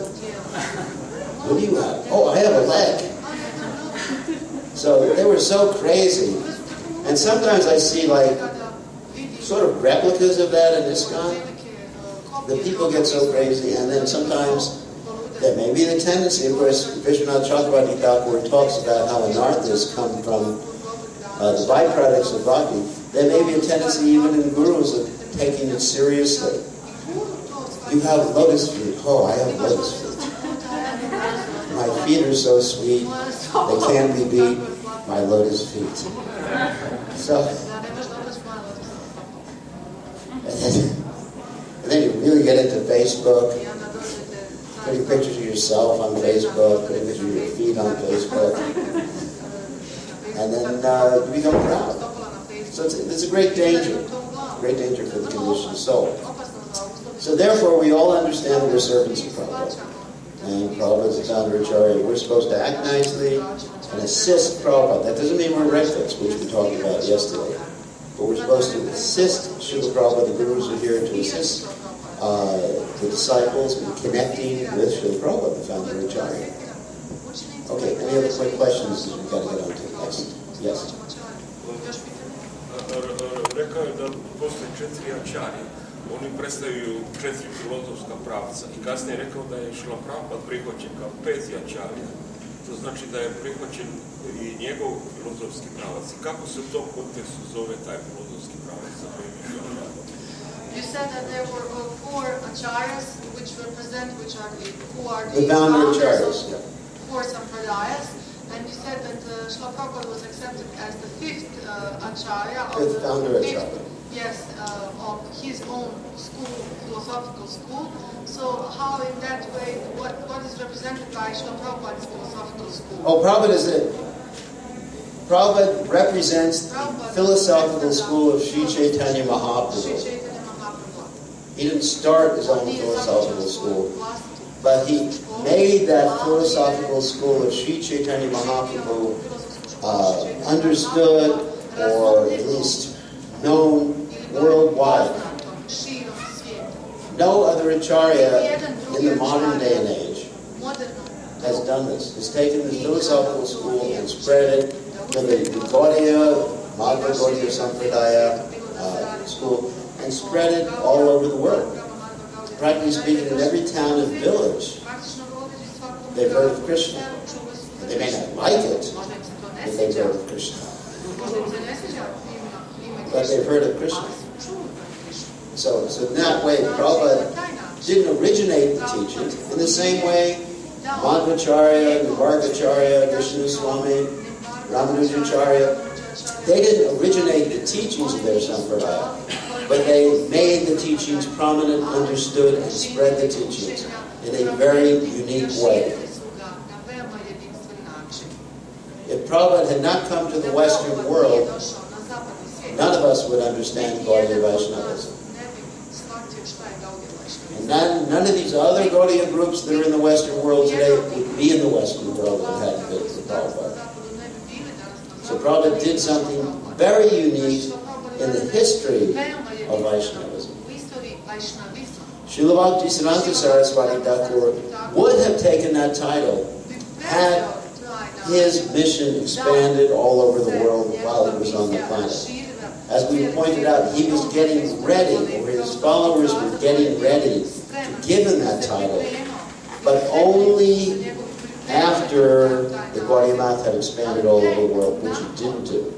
What do you have? Oh, I have a leg. So they were so crazy. And sometimes I see like sort of replicas of that in ISKCON. The people get so crazy, and then sometimes there may be the tendency, of course, Vishwanath Chakravarti Thakur talks about how anarthas come from the byproducts of bhakti. There may be a tendency even in gurus of taking it seriously. You have lotus feet. Oh, I have lotus feet. My feet are so sweet, they can't be beat. My lotus feet. So, and then you really get into Facebook, putting pictures of yourself on Facebook, putting pictures of your feet on Facebook, and then you become proud. So it's a great danger for the conditioned soul. So therefore, we all understand that we're servants of Prabhupada. And Prabhupada is the founder Acharya. We're supposed to act nicely and assist Prabhupada. That doesn't mean we're reckless, which we talked about yesterday. But we're supposed to assist Srila Prabhupada. The gurus are here to assist the disciples in connecting with Srila Prabhupada, the founder Acharya. Okay, any other quick questions we've got to get on to next? Yes? Rekao je da postoje 4 acharje. Oni predstavljaju 4 filozofska pravca. I kasnije je rekao da je Šrila Prabhupada prihvaćen kao 5. acharja. To znači da je prihvaćen i njegov filozofski pravac. I kako se u tom kontekstu zove taj filozofski pravac za kojim je Šrila Prabhupada? You said that there were 4 acharyas which represent, who are the founder acharyas, of 4 sampradayas. And you said that Srila Prabhupada was accepted as the 5th acharya of the founder acharya. Yes, of his own school, philosophical school. So how in that way, what is represented by Srila Prabhupada's philosophical school? Oh, Prabhupada represents the philosophical school of Sri Chaitanya Mahaprabhu. He didn't start his own philosophical school, but he made that philosophical school of Sri Chaitanya Mahaprabhu understood, or at least known worldwide. No other acharya in the modern day and age has done this. Has taken the philosophical school and spread it to the Gaudiya, Madhva Gaudiya Sampradaya school, and spread it all over the world. Practically speaking, in every town and village, they've heard of Krishna. They may not like it, but they've heard of Krishna. But they've heard of Krishna. So in that way, Prabhupada didn't originate the teaching. In the same way, Madhvacharya, Nivargacharya, Vishnu Swami, Ramanujacharya, they didn't originate the teachings of their sampradaya, but they made the teachings prominent, understood, and spread the teachings in a very unique way. If Prabhupada had not come to the Western world, none of us would understand Gaudiya Vaishnavism. And none of these other Gaudiya groups that are in the Western world today would be in the Western world if it hadn't been for Prabhupada. So Prabhupada did something very unique in the history of Vaishnavism. Srila Bhaktisiddhanta Saraswati Thakur would have taken that title had his mission expanded all over the world while he was on the planet. As we pointed out, he was getting ready, or his followers were getting ready to give him that title, but only after the Gaudiya Math had expanded all over the world, which it didn't do.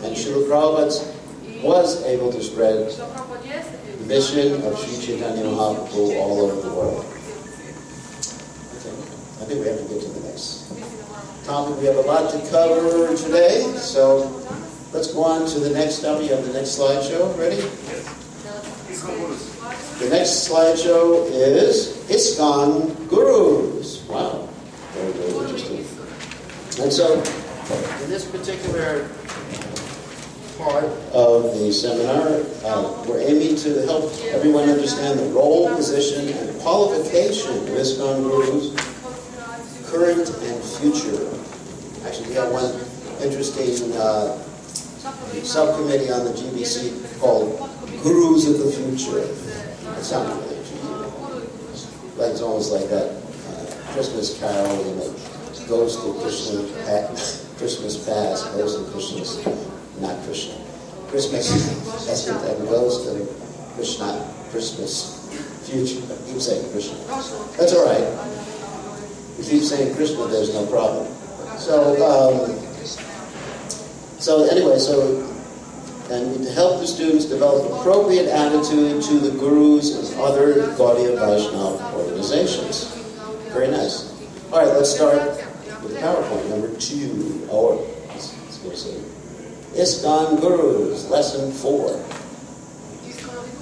And Srila Prabhupada was able to spread the mission of Sri Chaitanya Mahaprabhu all over the world. Okay, I think we have to get to the next topic. We have a lot to cover today, so let's go on to the next topic. You have the next slideshow. Ready? Yes. The next slideshow is ISKCON Gurus. Wow, very, very interesting. And so, in this particular part of the seminar, we're aiming to help everyone understand the role, position, and qualification of ISKCON Gurus, current and future. Actually, we have one interesting subcommittee on the GBC called Gurus of the Future. It sounds really interesting. Like, it's almost like that Christmas carol, you know, Ghost of Krishna, Christmas past, Ghost of Krishna's, not Krishna. Christmas, that's what that Ghost of Krishna, Christmas future. I keep saying Krishna. That's all right. If you keep saying Krishna, there's no problem. And to help the students develop appropriate attitude to the gurus and other Gaudiya Vaishnava organizations. Very nice. All right, let's start with PowerPoint number 2. Or, let's go see. ISKCON Gurus, lesson 4.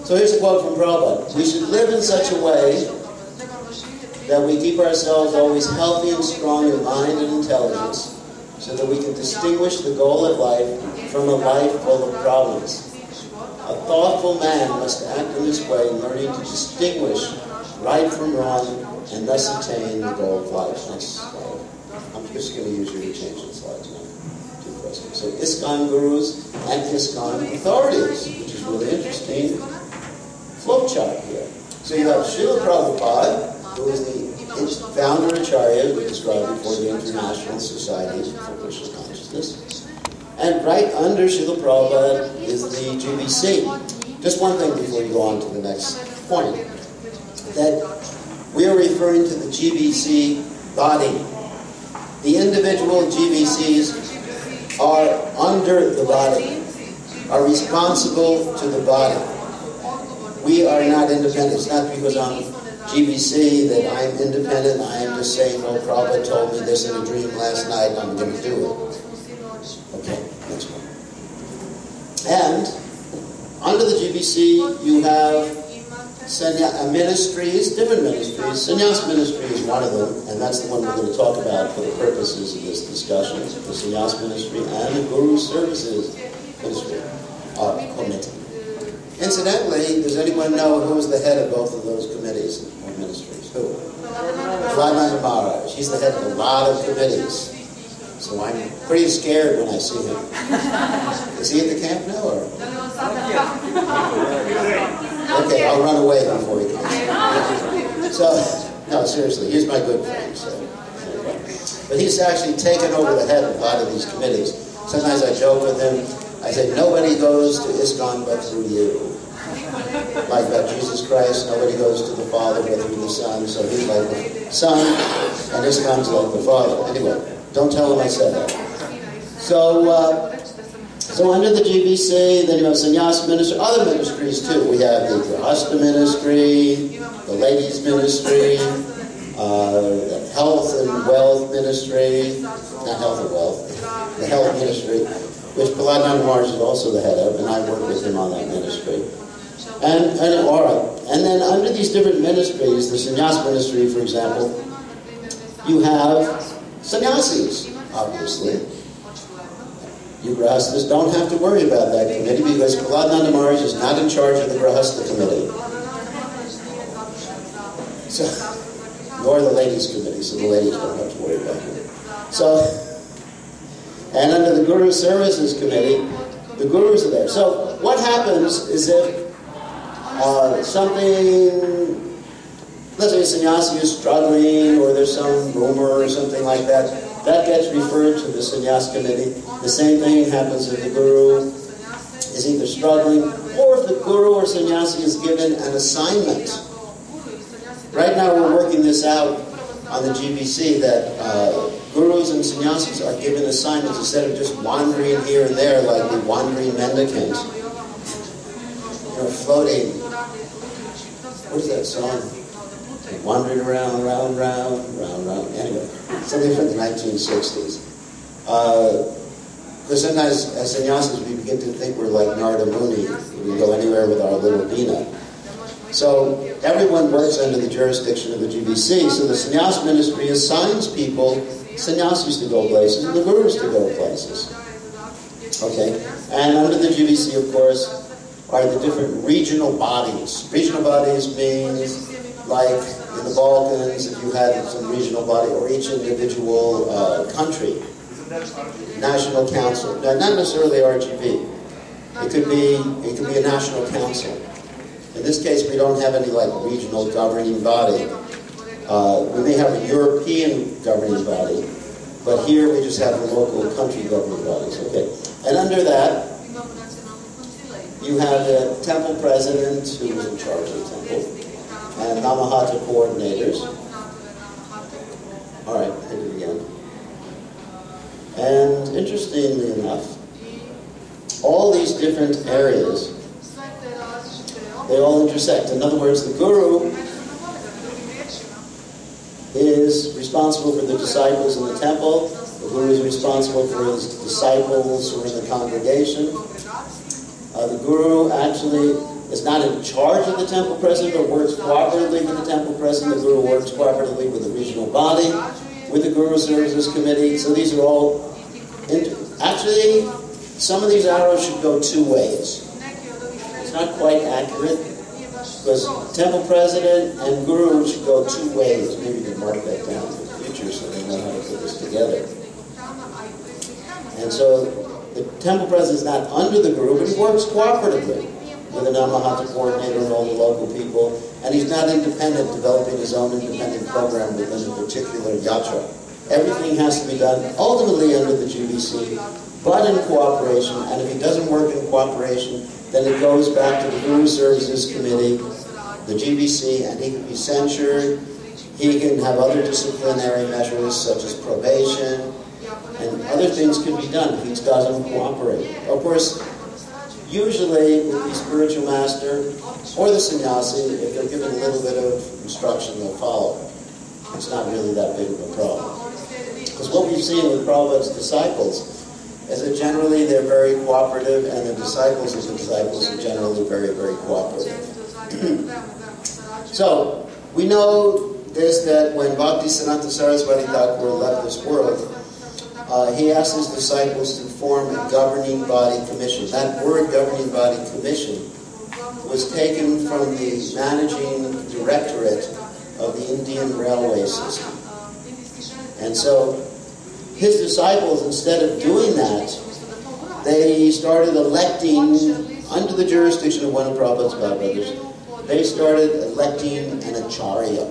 So here's a quote from Prabhupada. We should live in such a way that we keep ourselves always healthy and strong in mind and intelligence, so that we can distinguish the goal of life from a life full of problems. A thoughtful man must act in this way, learning to distinguish right from wrong, and thus attain the goal of life. Next slide. I'm just going to use you to change the slides now. So ISKCON Gurus and ISKCON authorities, which is really interesting. Flow chart here. So you have Srila Prabhupada, who is the founder Acharya, we described before, the International Society for Krishna Consciousness. And right under Srila Prabhupada is the GBC. Just one thing before you go on to the next point, that we are referring to the GBC body. The individual GBCs are under the body, are responsible to the body. We are not independent. It's not because I'm GBC that I'm independent. I am just saying, well, Prabhupada told me this in a dream last night, and I'm going to do it. Okay, next one. And under the GBC, you have ministries, different ministries. Sannyas ministry is one of them, and that's the one we're going to talk about for the purposes of this discussion. The Sannyas ministry and the Guru Services ministry committee. Incidentally, does anyone know who is the head of both of those committees or ministries? Who? Prahlad Maharaj. He's the head of a lot of committees. So I'm pretty scared when I see him. Is he at the camp now? Or? Okay, I'll run away before he comes. So, no, seriously, he's my good friend. So. But he's actually taken over the head of a lot of these committees. Sometimes I joke with him. I say, nobody goes to ISKCON but through you. Like Jesus Christ, nobody goes to the Father but through the Son. So he's like the Son, and ISKCON's like the Father. Anyway, don't tell him I said that. So under the GBC, then you have Sannyas ministry, other ministries too. We have the Grahastha ministry, the ladies ministry, the health and wealth ministry, not health and wealth, the health ministry, which Prahlad Maharaj is also the head of, and I work with him on that ministry. And all right. And then under these different ministries, the Sannyas ministry, for example, you have sannyasis, obviously. You Grahasthas don't have to worry about that committee because Prahlad Maharaj is not in charge of the Grahastha committee. So, nor the ladies committee, so the ladies don't have to worry about it. So, and under the Guru Services Committee, the Gurus are there. So what happens is if something, let's say a sannyasi is struggling or there's some rumor or something like that, that gets referred to the sannyas committee. The same thing happens if the guru is either struggling or if the guru or sannyasi is given an assignment. Right now we're working this out on the GBC that gurus and sannyasis are given assignments instead of just wandering here and there like the wandering mendicant. Floating. What is that song? Wandering around, round, round, round, round. Anyway, something from the 1960s. Because sometimes as sannyasis we begin to think we're like Narada Muni. We can go anywhere with our little Bina. So everyone works under the jurisdiction of the GBC. So the sannyas ministry assigns people, sannyasis to go places, and the gurus to go places. Okay? And under the GBC, of course, are the different regional bodies. Regional bodies means, like in the Balkans, if you had some regional body, or each individual country. National council. Now, not necessarily RGB. It could be a national council. In this case, we don't have any like regional governing body. We may have a European governing body, but here we just have the local country governing bodies. Okay, and under that, you have the temple president who is in charge of the temple, and Namahata coordinators. All right, hit it again. And interestingly enough, all these different areas, they all intersect. In other words, the guru is responsible for the disciples in the temple. The guru is responsible for his disciples who are in the congregation. The guru actually is not in charge of the temple president, but works cooperatively with the temple president. The guru works cooperatively with the regional body, with the Guru Services Committee. So these are all... Actually, some of these arrows should go two ways. It's not quite accurate, because temple president and guru should go two ways. Maybe you can mark that down in the future so they know how to put this together. And so the temple president is not under the guru, but he works cooperatively with the Namahata coordinator and all the local people. And he's not independent, developing his own independent program within a particular yatra. Everything has to be done ultimately under the GBC, but in cooperation. And if he doesn't work in cooperation, then it goes back to the Guru Services Committee, the GBC, and he can be censured. He can have other disciplinary measures such as probation, and other things can be done if he doesn't cooperate. Of course, usually with the spiritual master or the sannyasi, if they're given a little bit of instruction, they'll follow. It's not really that big of a problem. Because what we've seen with Prabhupada's disciples is that generally they're very cooperative, and the disciples of the disciples are generally very, very cooperative. So, we know this, that when Bhaktisiddhanta Saraswati Thakur left this world, he asked his disciples to form a governing body commission. That word governing body commission was taken from the managing directorate of the Indian railway system. And so his disciples, instead of doing that, they started electing, under the jurisdiction of one of Prabhupada's godbrothers, they started electing an acharya.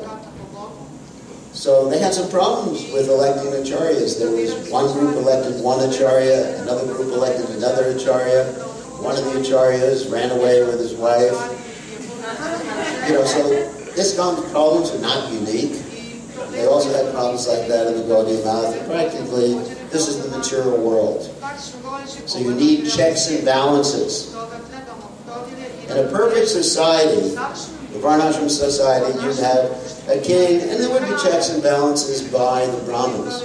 So they had some problems with electing acharyas. There was one group elected one acharya, another group elected another acharya. One of the acharyas ran away with his wife. So ISKCON's problems are not unique. They also had problems like that in the Gaudiya Math. Practically, this is the material world. So you need checks and balances. In a perfect society, the Varnashram society, you'd have a king, and there would be checks and balances by the Brahmins.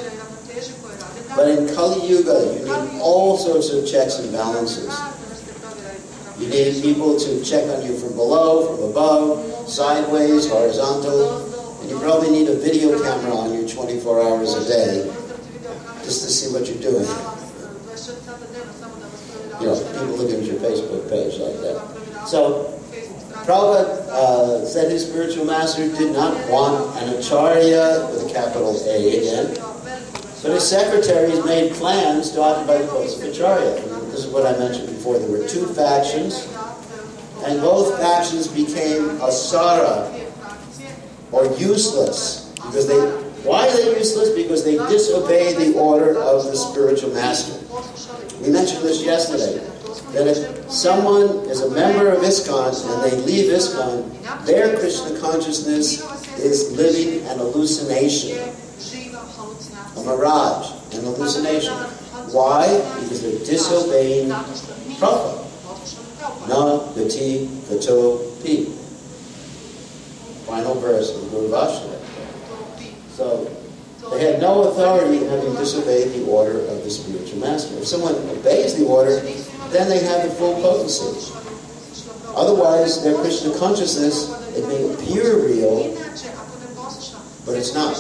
But in Kali Yuga, you need all sorts of checks and balances. You need people to check on you from below, from above, sideways, horizontal, and you probably need a video camera on you 24 hours a day just to see what you're doing. People looking at your Facebook page like that. So, Prabhupada said his spiritual master did not want an acharya with a capital A again, but his secretaries made plans to occupy the post of acharya. And this is what I mentioned before. There were two factions, and both factions became asara, or useless. Why are they useless? Because they disobey the order of the spiritual master. We mentioned this yesterday, that if someone is a member of ISKCON and they leave ISKCON, their Krishna consciousness is living an hallucination, a mirage, an hallucination. Why? Because they're disobeying Prabhupada. Na gati gato pi. Final verse of the Guru Vashdeva. So, they had no authority having disobeyed the order of the spiritual master. If someone obeys the order, then they have the full potency. Otherwise, their Krishna consciousness It may appear real, but it's not.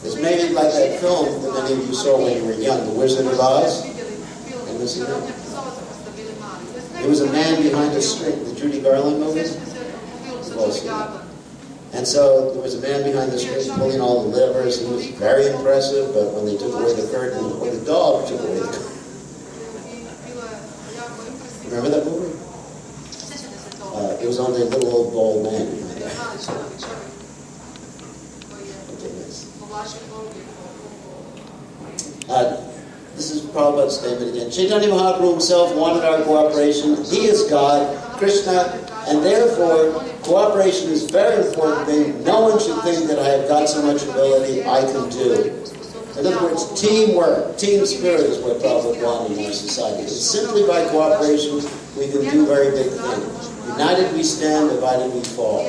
It's maybe like that film that many of you saw when you were young, The Wizard of Oz. Ever seen that? There was a man behind the screen, the Judy Garland movie. You've all seen that. And so there was a man behind the screen pulling all the levers. He was very impressive, but when they took away the curtain, or the dog took away the curtain. Remember that movie? It was only a little old bald man behind there. This is Prabhupada's statement again. Chaitanya Mahaprabhu himself wanted our cooperation. He is God, Krishna, and therefore cooperation is a very important thing. No one should think that I have got so much ability I can do. In other words, teamwork, team spirit is what Prabhupada wanted in our society. It's simply by cooperation we can do very big things. United we stand, divided we fall.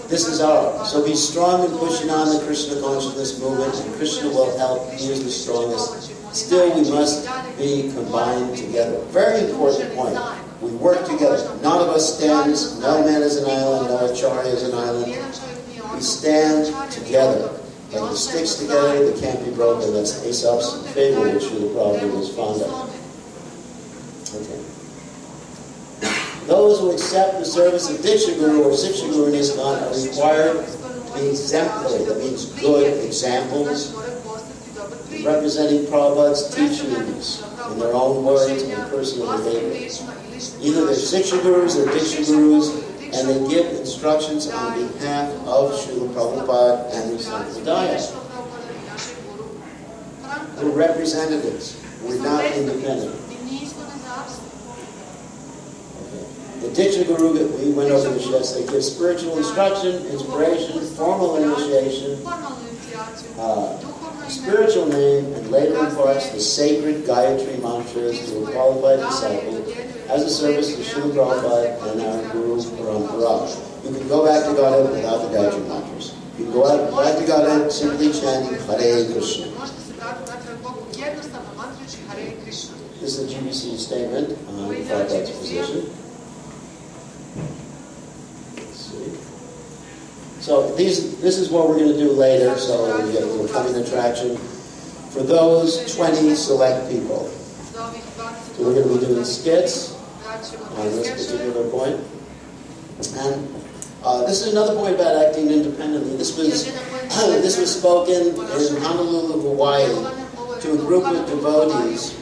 This is ours. So be strong in pushing on the Krishna consciousness movement, and Krishna will help. He is the strongest. Still, we must be combined together. Very important point. We work together. None of us stands. No man is an island. No acharya is an island. We stand together. Like the sticks together, they can't be broken. That's Aesop's fable, which the Prabhupada was fond of. Okay. Those who accept the service of Diksha Guru or Siksha Guru in ISKCON are required to be exemplary. That means good examples, representing Prabhupada's teachings in their own words and personal behavior. Either they're Siksha Gurus or Diksha Gurus, and they give instructions on behalf of Srila Prabhupada and the Sampradaya. We're representatives. We're not independent. The Diksha Guru, we went over this yesterday, they give spiritual instruction, inspiration, formal initiation, spiritual name, and later imparts the sacred Gayatri mantras to a qualified disciple as a service to Srila Prabhupada and our Guru Parampara. You can go back to Godhead without the Gayatri mantras. You can go back to Godhead simply chanting Hare Krishna. This is the GBC statement on Prabhupada's position. So this is what we're going to do later, so we get a little coming attraction for those 20 select people. So we're going to be doing skits on this particular point. And this is another point about acting independently. This was spoken in Honolulu, Hawaii, to a group of devotees,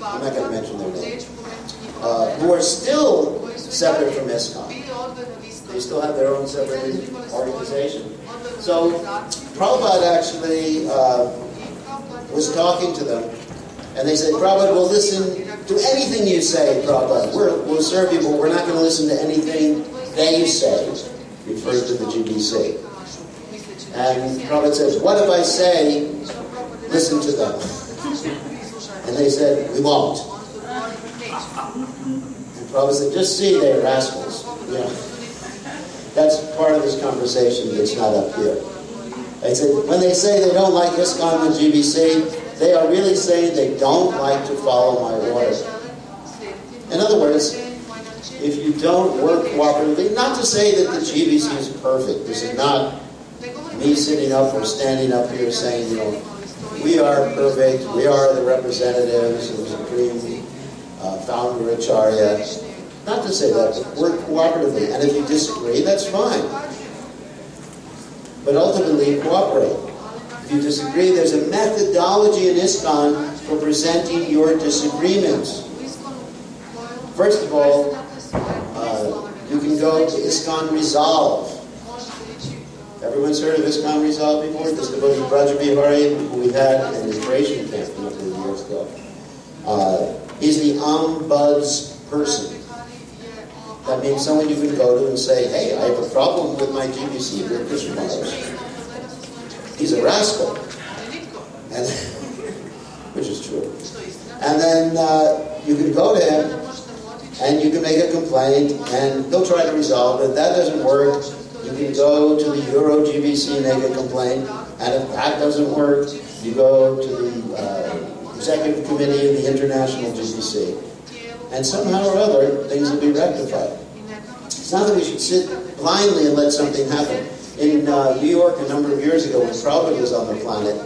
I'm not going to mention their name, who are still separate from ISKCON. They still have their own separate organization. So Prabhupada actually was talking to them, and they said, Prabhupada, we'll listen to anything you say, Prabhupada. We'll serve you, but we're not going to listen to anything they say, referring to the GBC. And Prabhupada says, what if I say, listen to them? And they said, we won't. And Prabhupada said, just see, they're rascals. You know. That's part of this conversation that's not up here. I said, when they say they don't like ISKCON and GBC, they are really saying they don't like to follow my order. In other words, if you don't work cooperatively, not to say that the GBC is perfect. This is not me sitting up or standing up here saying, you know, we are perfect, we are the representatives of the Supreme Founder Acharya. Not to say that, but work cooperatively. And if you disagree, that's fine. But ultimately, cooperate. If you disagree, there's a methodology in ISKCON for presenting your disagreements. First of all, you can go to ISKCON Resolve. Everyone's heard of ISKCON Resolve before? This devotee Braja Bihari, who we had in his Gratian camp a number of years ago. He's the ombuds person. That means someone you can go to and say, hey, I have a problem with my GBC, your Krishna Maharaj. He's a rascal. And, which is true. And then you can go to him and you can make a complaint and he'll try to resolve it. If that doesn't work, you can go to the Euro GBC and make a complaint. And if that doesn't work, you go to the Executive Committee of the International GBC. And somehow or other, things will be rectified. It's not that we should sit blindly and let something happen. In New York a number of years ago when Prabhupada was on the planet,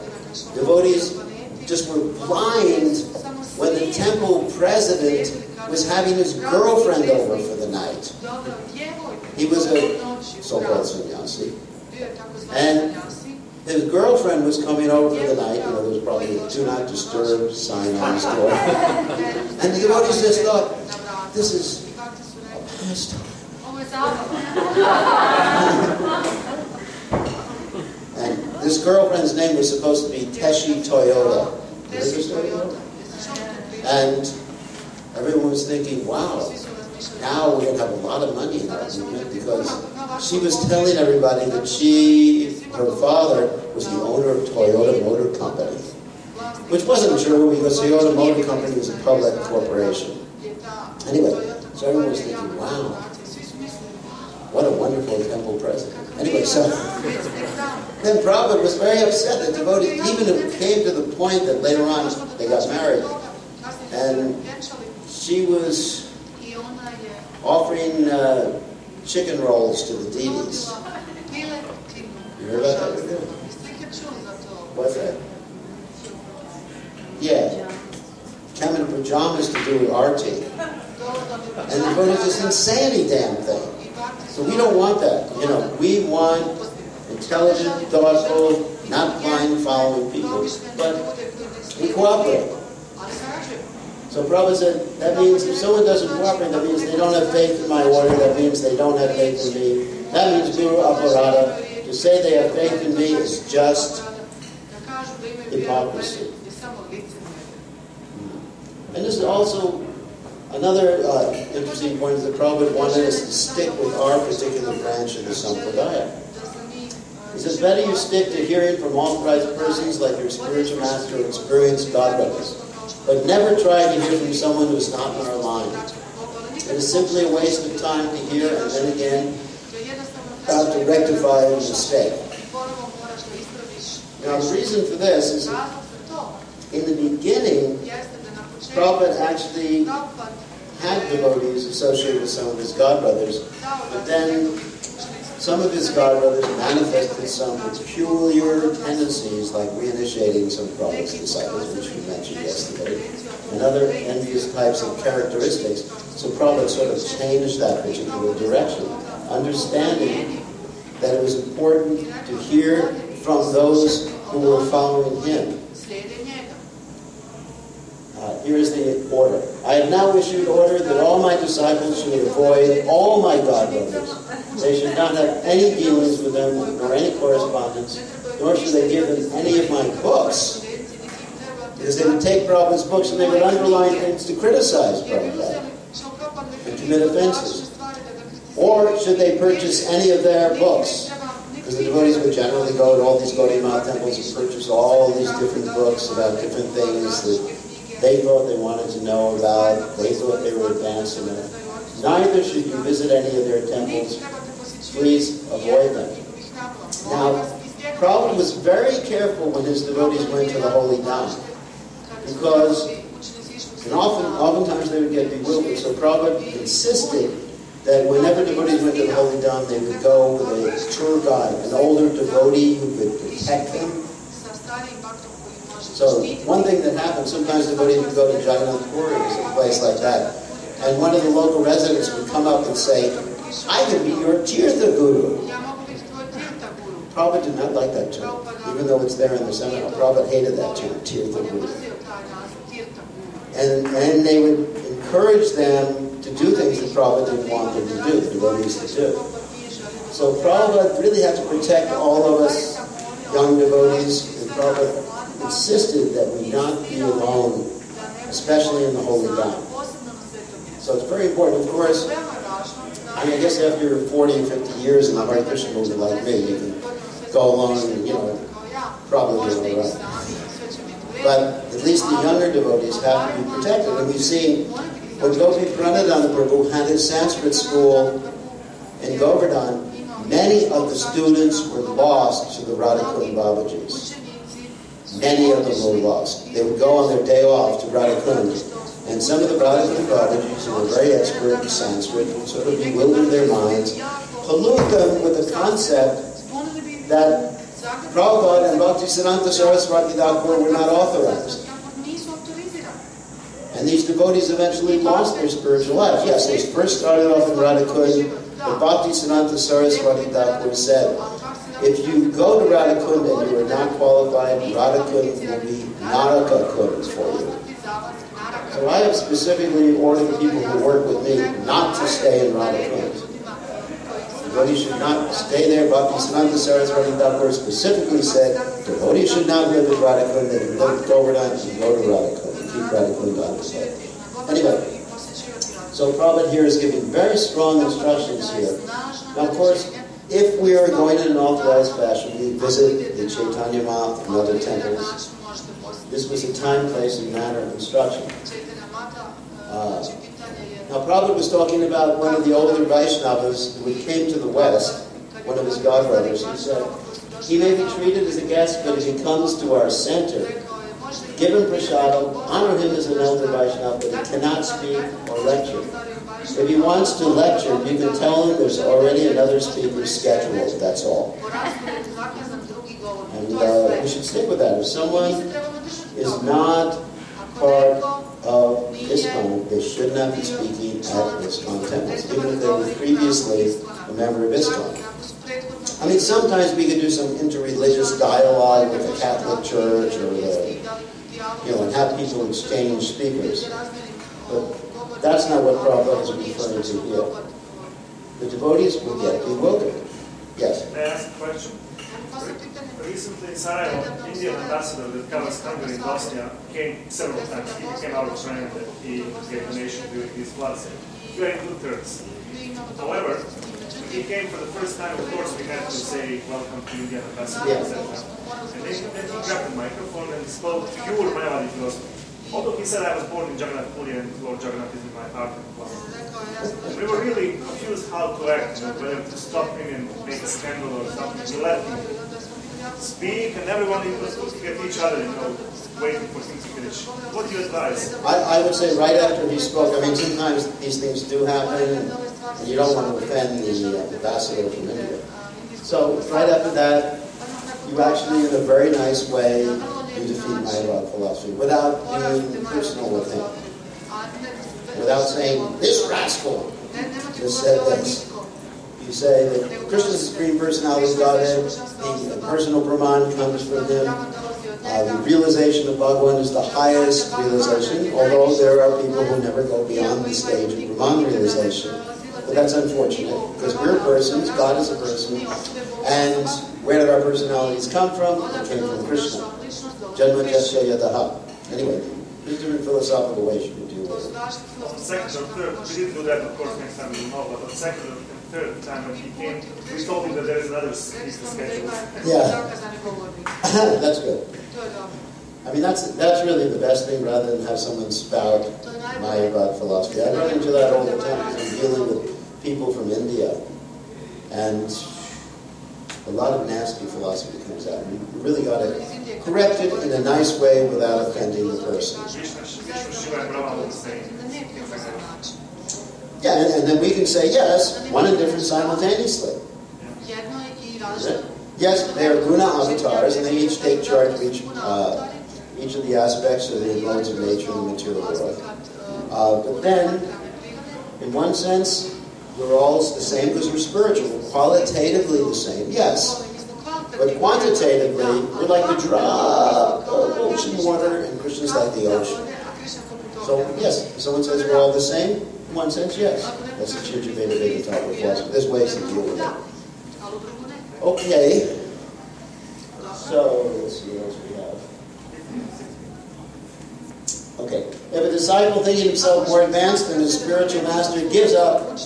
devotees just were blind when the temple president was having his girlfriend over for the night. He was a so-called sannyasi. And his girlfriend was coming over for the night. You know, there was probably a do not disturb sign on his door. And the devotees just thought, this is a pastime. And this girlfriend's name was supposed to be Teshi Toyota. And everyone was thinking, wow, now we're going to have a lot of money in our movement, because she was telling everybody that her father was the owner of Toyota Motor Company, which wasn't true because Toyota Motor Company was a public corporation. Anyway, so everyone was thinking, wow, what a wonderful temple president. Anyway, so then Prabhupada was very upset that devotees, even it came to the point that later on they got married, and she was offering chicken rolls to the deities. You heard about that? What's that? Yeah. Come in pajamas to do arti. And the devotees just didn't say any damn thing. So we don't want that. You know, we want intelligent, thoughtful, not blind following people, but we cooperate. So Prabhupada said, that means if someone doesn't cooperate, that means they don't have faith in my order, that means they don't have faith in me. That means Guru Aparada. To say they have faith in me is just hypocrisy. And this is also another interesting point is that Prabhupada wanted us to stick with our particular branch of the Sampradaya. He says, better you stick to hearing from authorized persons like your spiritual master or experienced godbrothers, but never try to hear from someone who is not in our line. It is simply a waste of time to hear and then again have to rectify a mistake. Now the reason for this is that in the beginning, Prabhupada actually had devotees associated with some of his godbrothers, but then some of his godbrothers manifested some peculiar tendencies, like reinitiating some of Prabhupada's disciples, which we mentioned yesterday, and other envious types of characteristics. So Prabhupada sort of changed that particular direction, understanding that it was important to hear from those who were following him. Here is the order. I have now issued order that all my disciples should avoid all my godbrothers. They should not have any dealings with them, nor any correspondence, nor should they give them any of my books. Because they would take Prabhupada's books and they would underline things to criticize Prabhupada and commit offenses. Or should they purchase any of their books? Because the devotees would generally go to all these Gaudiya temples and purchase all these different books about different things that they thought they wanted to know about, they thought they were advanced enough. Neither should you visit any of their temples. Please avoid them. Now, Prabhupada was very careful when his devotees went to the Holy Dham, because and oftentimes they would get bewildered. So Prabhupada insisted that whenever devotees went to the Holy Dham, they would go with a tour guide, an older devotee who could protect them. So one thing that happened, sometimes devotees would go to Jagannath Puri or some place like that, and one of the local residents would come up and say, I can be your Tirtha Guru. Prabhupada did not like that term, even though it's there in the seminar. Prabhupada hated that term, Tirtha Guru. And they would encourage them to do things that Prabhupada didn't want them to do, the devotees to do. So Prabhupada really had to protect all of us young devotees, and Prabhupada insisted that we not be alone, especially in the Holy Dham. So it's very important. Of course, I mean, I guess after 40 or 50 years in the Hare Krishna movement like me, you can go along and, probably do all right. But at least the younger devotees have to be protected. And we've seen when Gopi Pranadana Prabhu had his Sanskrit school in Govardhan, many of the students were lost to the Radhakund Babajis. Many of them were lost. They would go on their day off to Radhakund, and some of the Radhakund Babajis who were very expert in Sanskrit would sort of bewilder their minds, pollute them with the concept that Prabhupada and Bhaktisiddhanta Saraswati Thakur were not authorized. And these devotees eventually lost their spiritual life. Yes, they first started off in Radhakund, but Bhaktisiddhanta Saraswati Thakur said, if you go to Radhakund and you are not qualified, Radhakund will be Naraka Kund for you. So I have specifically ordered people who work with me not to stay in Radhakund. Devotees should not stay there. Bhaktisiddhanta Saraswati Thakur specifically said, devotees should not live in Radhakund. They can live in Govardhan and go to Radhakund. Keep Radhakund on the side. Anyway, so Prabhupada here is giving very strong instructions here. Now, of course, if we are going in an authorized fashion, we visit the Chaitanya Math and other temples. This was a time, place, and manner of instruction. Now, Prabhupada was talking about one of the older Vaishnavas who came to the West, one of his godbrothers. He said, he may be treated as a guest, but if he comes to our center, give him prasadam, honor him as an elder Vaishnava, but he cannot speak or lecture. If he wants to lecture, you can tell him there's already another speaker scheduled, that's all. And we should stick with that. If someone is not part of ISKCON, they should not be speaking at ISKCON temples, even if they were previously a member of ISKCON. I mean, sometimes we could do some interreligious dialogue with the Catholic Church or and have people exchange speakers. But that's not what Prabhupada is referring to here. The devotees will get bewildered. Yes? May I ask a question? Recently in Sarajevo, Indian ambassador that covers Hungary and Bosnia came several times. He came out of China that he gave donation during his floods. We are in good terms. However, when he came for the first time, of course, we had to say welcome to Indian ambassador, etc. And then he grabbed the microphone and spoke pure Mayavadi philosophy. Although he said I was born in Jagannath Puri and Lord Jagannath is in my heart and blah. And we were really confused how to act, whether to stop him and make a scandal or something. We let him speak, and everyone was looking at each other, waiting for him to finish. What do you advise? I would say right after he spoke, I mean, sometimes these things do happen, and you don't want to offend the ambassador from India. So right after that, you actually, in a very nice way, you defeat Mayavad philosophy without being personal with him. Without saying, this rascal just said this. You say that Krishna is the Supreme Personality of Godhead, the personal Brahman comes from him, the realization of Bhagavan is the highest realization, although there are people who never go beyond the stage of Brahman realization. But that's unfortunate, because we're persons, God is a person, and where did our personalities come from? They came from Krishna. Janma Jasya Yadaha. Anyway, there's different philosophical ways you can deal with it. Second or third, we didn't do that, of course, next time we will know, but the second or third time when he came, we told him that there is another schedule. Yeah. That's good. I mean, that's really the best thing, rather than have someone spout Mayavad philosophy. I run into that all the time because I'm dealing with people from India, and a lot of nasty philosophy comes out. You really got to correct it in a nice way without offending the person. Yeah, and then we can say, yes, one and different simultaneously. Yes, they are guna avatars, and they each take charge of each of the aspects of the modes of nature and the material world. But then, in one sense, we're all the same because we're spiritual. We're qualitatively the same, yes. But quantitatively, we're like the drop of ocean water, and Krishna's like the ocean. So, yes, if someone says we're all the same, in one sense, yes. That's the Churcha Veda Veda type of philosophy. There's ways to deal with it. Okay. So, let's see what else we have. Okay. If a disciple thinking himself more advanced than his spiritual master gives up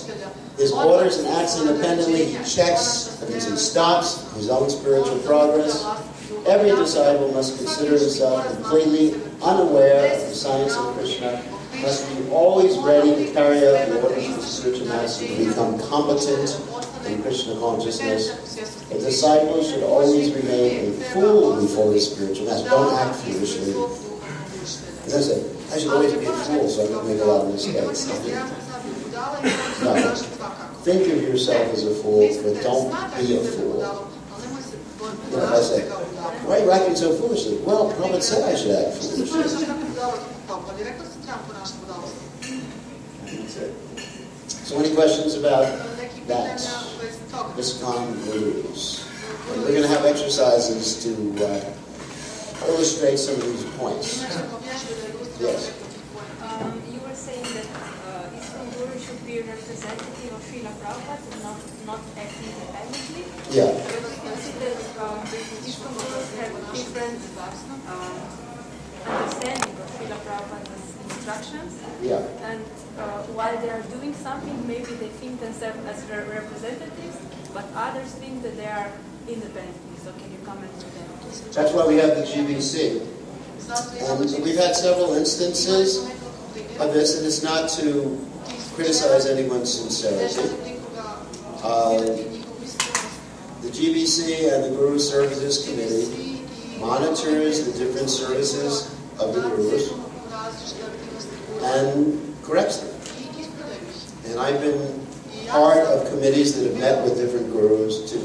his orders and acts independently, he checks, that means he stops his own spiritual progress. Every disciple must consider himself completely unaware of the science of Krishna, must be always ready to carry out the orders of the spiritual master to become competent in Krishna consciousness. A disciple should always remain a fool before his spiritual master. Don't act foolishly. As I said, I should always be a fool so I don't make a lot of mistakes. No. think of yourself as a fool, but don't be a fool. You know, if I say, why are you acting so foolishly? Well, Prabhupada said I should act foolishly. So any questions about that? ISKCON gurus. And we're going to have exercises to illustrate some of these points. Yes? You were saying that ISKCON guru should be a representative of Srila Prabhupada and not act independently. Yeah. We can see that ISKCON gurus have different understanding of Srila Prabhupada's instructions. Yeah. And while they are doing something, maybe they think themselves as representatives, but others think that they are independently. So can you comment on that? That's why we have the GBC. And we've had several instances of this, and it's not to criticize anyone's sincerity. The GBC and the Guru Services Committee monitors the different services of the Gurus and corrects them. And I've been part of committees that have met with different Gurus to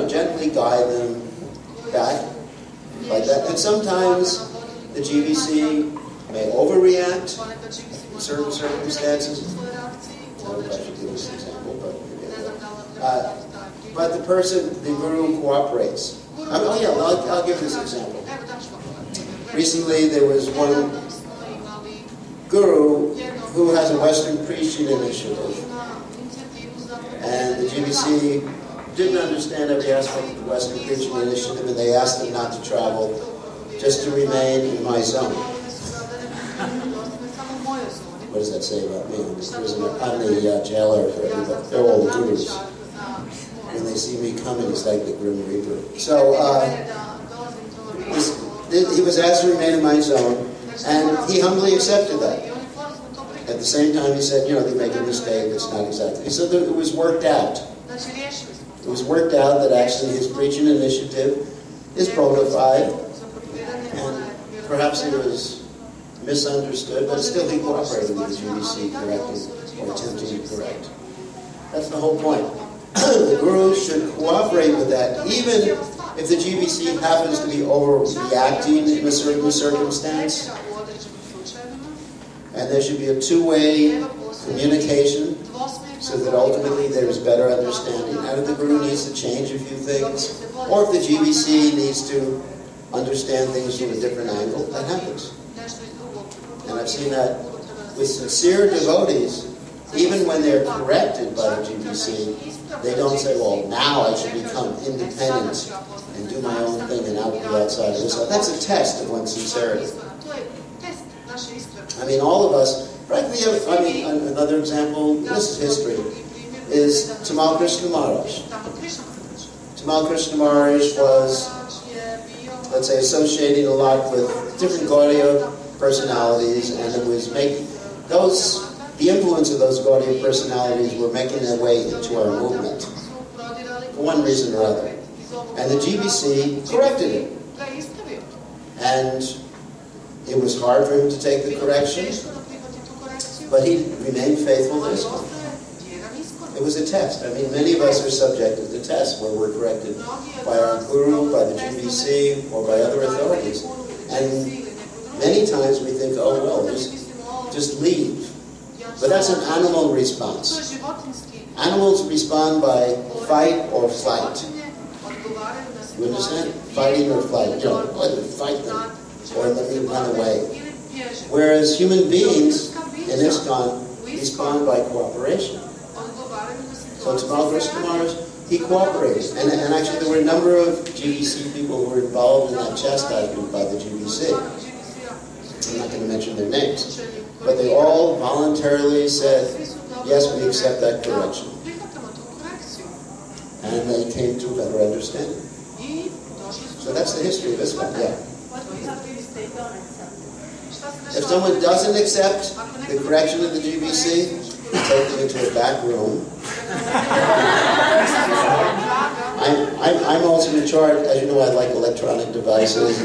gently guide them back like that. And sometimes the GBC may overreact in certain circumstances. I don't know if I should give this example, but maybe I will. But the Guru cooperates. I'll give this example. Recently there was one Guru who has a Western preaching initiative, and the GBC didn't understand every aspect of the Western preaching initiative, and they asked them not to travel, just to remain in my zone. What does that say about me? I'm the prisoner. I'm the jailer for everybody. They're all Gurus. When they see me coming, it's like the Grim Reaper. So he was asked to remain in my zone, and he humbly accepted that. At the same time, he said, they make a mistake. It's not exactly. So it was worked out. It was worked out that actually his preaching initiative is bona fide, and perhaps it was misunderstood, but still he cooperated with the GBC correcting or attempting to correct. That's the whole point. The Guru should cooperate with that, even if the GBC happens to be overreacting in a certain circumstance. And there should be a two-way communication so that ultimately there is better understanding. And if the Guru needs to change a few things, or if the GBC needs to understand things from a different angle, that happens. And I've seen that with sincere devotees, even when they're corrected by the GBC, they don't say, well, now I should become independent and do my own thing and not be outside of this. That's a test of one's sincerity. I mean, all of us, frankly, another example, this is history, is Tamal Krishna Maharaj. Tamal Krishna Maharaj was, let's say, associating a lot with different Gaudiya personalities, and it was making the influence of those Gaudiya personalities were making their way into our movement, for one reason or other. And the GBC corrected it. And it was hard for him to take the correction, but he remained faithful to ISKCON. It was a test. I mean, many of us are subjected to tests where we're corrected by our Guru, by the GBC, or by other authorities. And many times we think, oh, well, just leave. But that's an animal response. Animals respond by fight or flight. You understand? Fighting or flight. Either fight them or let me run away. Whereas human beings in ISKCON respond by cooperation. So Tamal Krishna Maharaj, he cooperated. And actually there were a number of GBC people who were involved in that chastisement by the GBC. I'm not going to mention their names. But they all voluntarily said, yes, we accept that correction. And they came to a better understanding. So that's the history of ISKCON, yeah. If someone doesn't accept the correction of the GBC, we take them into a back room. I'm also in charge, as you know, I like electronic devices.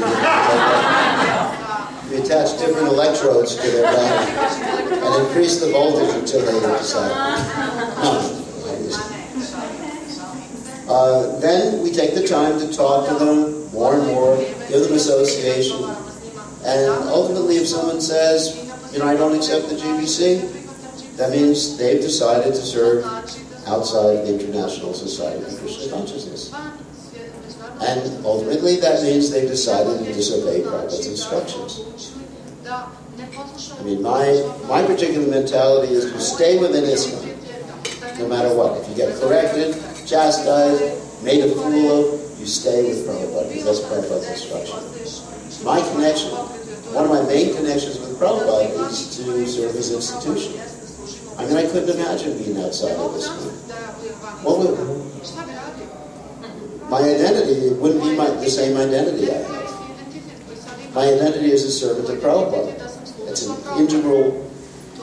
We attach different electrodes to their back and increase the voltage until they decide. No. Then we take the time to talk to them more and more, give them association, and ultimately if someone says, I don't accept the GBC, that means they've decided to serve outside the International Society of Krishna Consciousness. And ultimately that means they've decided to disobey Prabhupada's instructions. My particular mentality is to stay within ISKCON, no matter what. If you get corrected, chastised, made a fool of, you stay with Prabhupada, because that's Prabhupada's instruction. My connection, one of my main connections with Prabhupada is to serve his institution. I couldn't imagine being outside of ISKCON. What would, my identity wouldn't be the same identity I have. My identity is a servant of Prabhupada. It's an integral,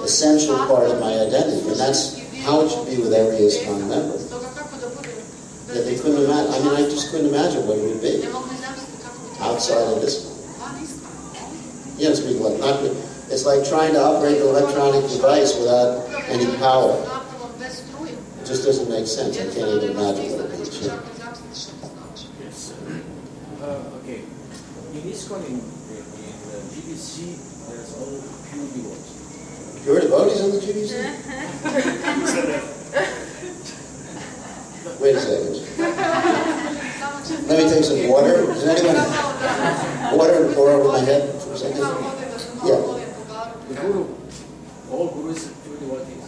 essential part of my identity, and that's how it should be with every ISKCON member. That they couldn't imagine. I just couldn't imagine what it would be outside of ISKCON. It's like trying to operate an electronic device without any power. It just doesn't make sense. I can't even imagine what it means. Yes. Okay. In ISKCON, in GBC, there's all pure devotees. Pure devotees in the GBC? Wait a second. Let me take some water. Does anyone water pour over my head for a second? Yeah. The Guru, all Gurus are pure devotees.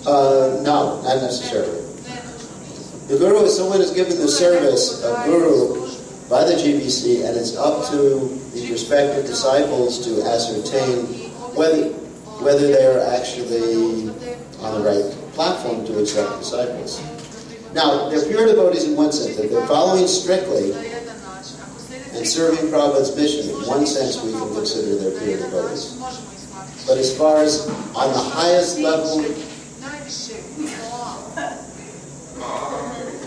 No, not necessarily. The Guru is someone who's given the service of Guru by the GBC, and it's up to the respective disciples to ascertain whether they are actually on the right platform to accept disciples. Now, they're pure devotees in one sense, that they're following strictly and serving Prabhupada's mission. In one sense, we can consider they're pure devotees. But as far as on the highest level,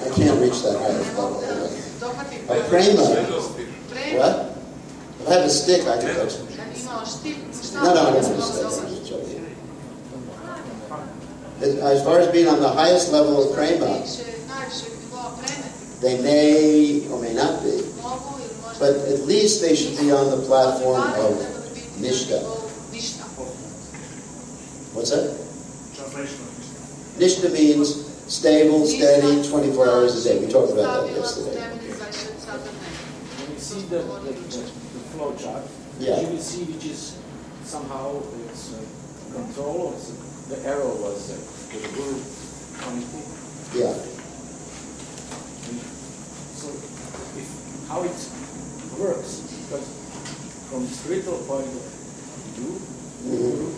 I can't reach that highest level. A prema, what? If I have a stick, I can touch it. No, I don't have a stick. I'm just joking. As far as being on the highest level of prema, they may or may not be, but at least they should be on the platform of Nishta. What's that? Translation of Nishta means stable, steady, 24 hours a day. We talked about that yesterday. When you see the flow chart, Yeah. you will see which is somehow it's control, or the arrow was the Guru committee. Yeah. So, how it works, because from spiritual point of view, the Guru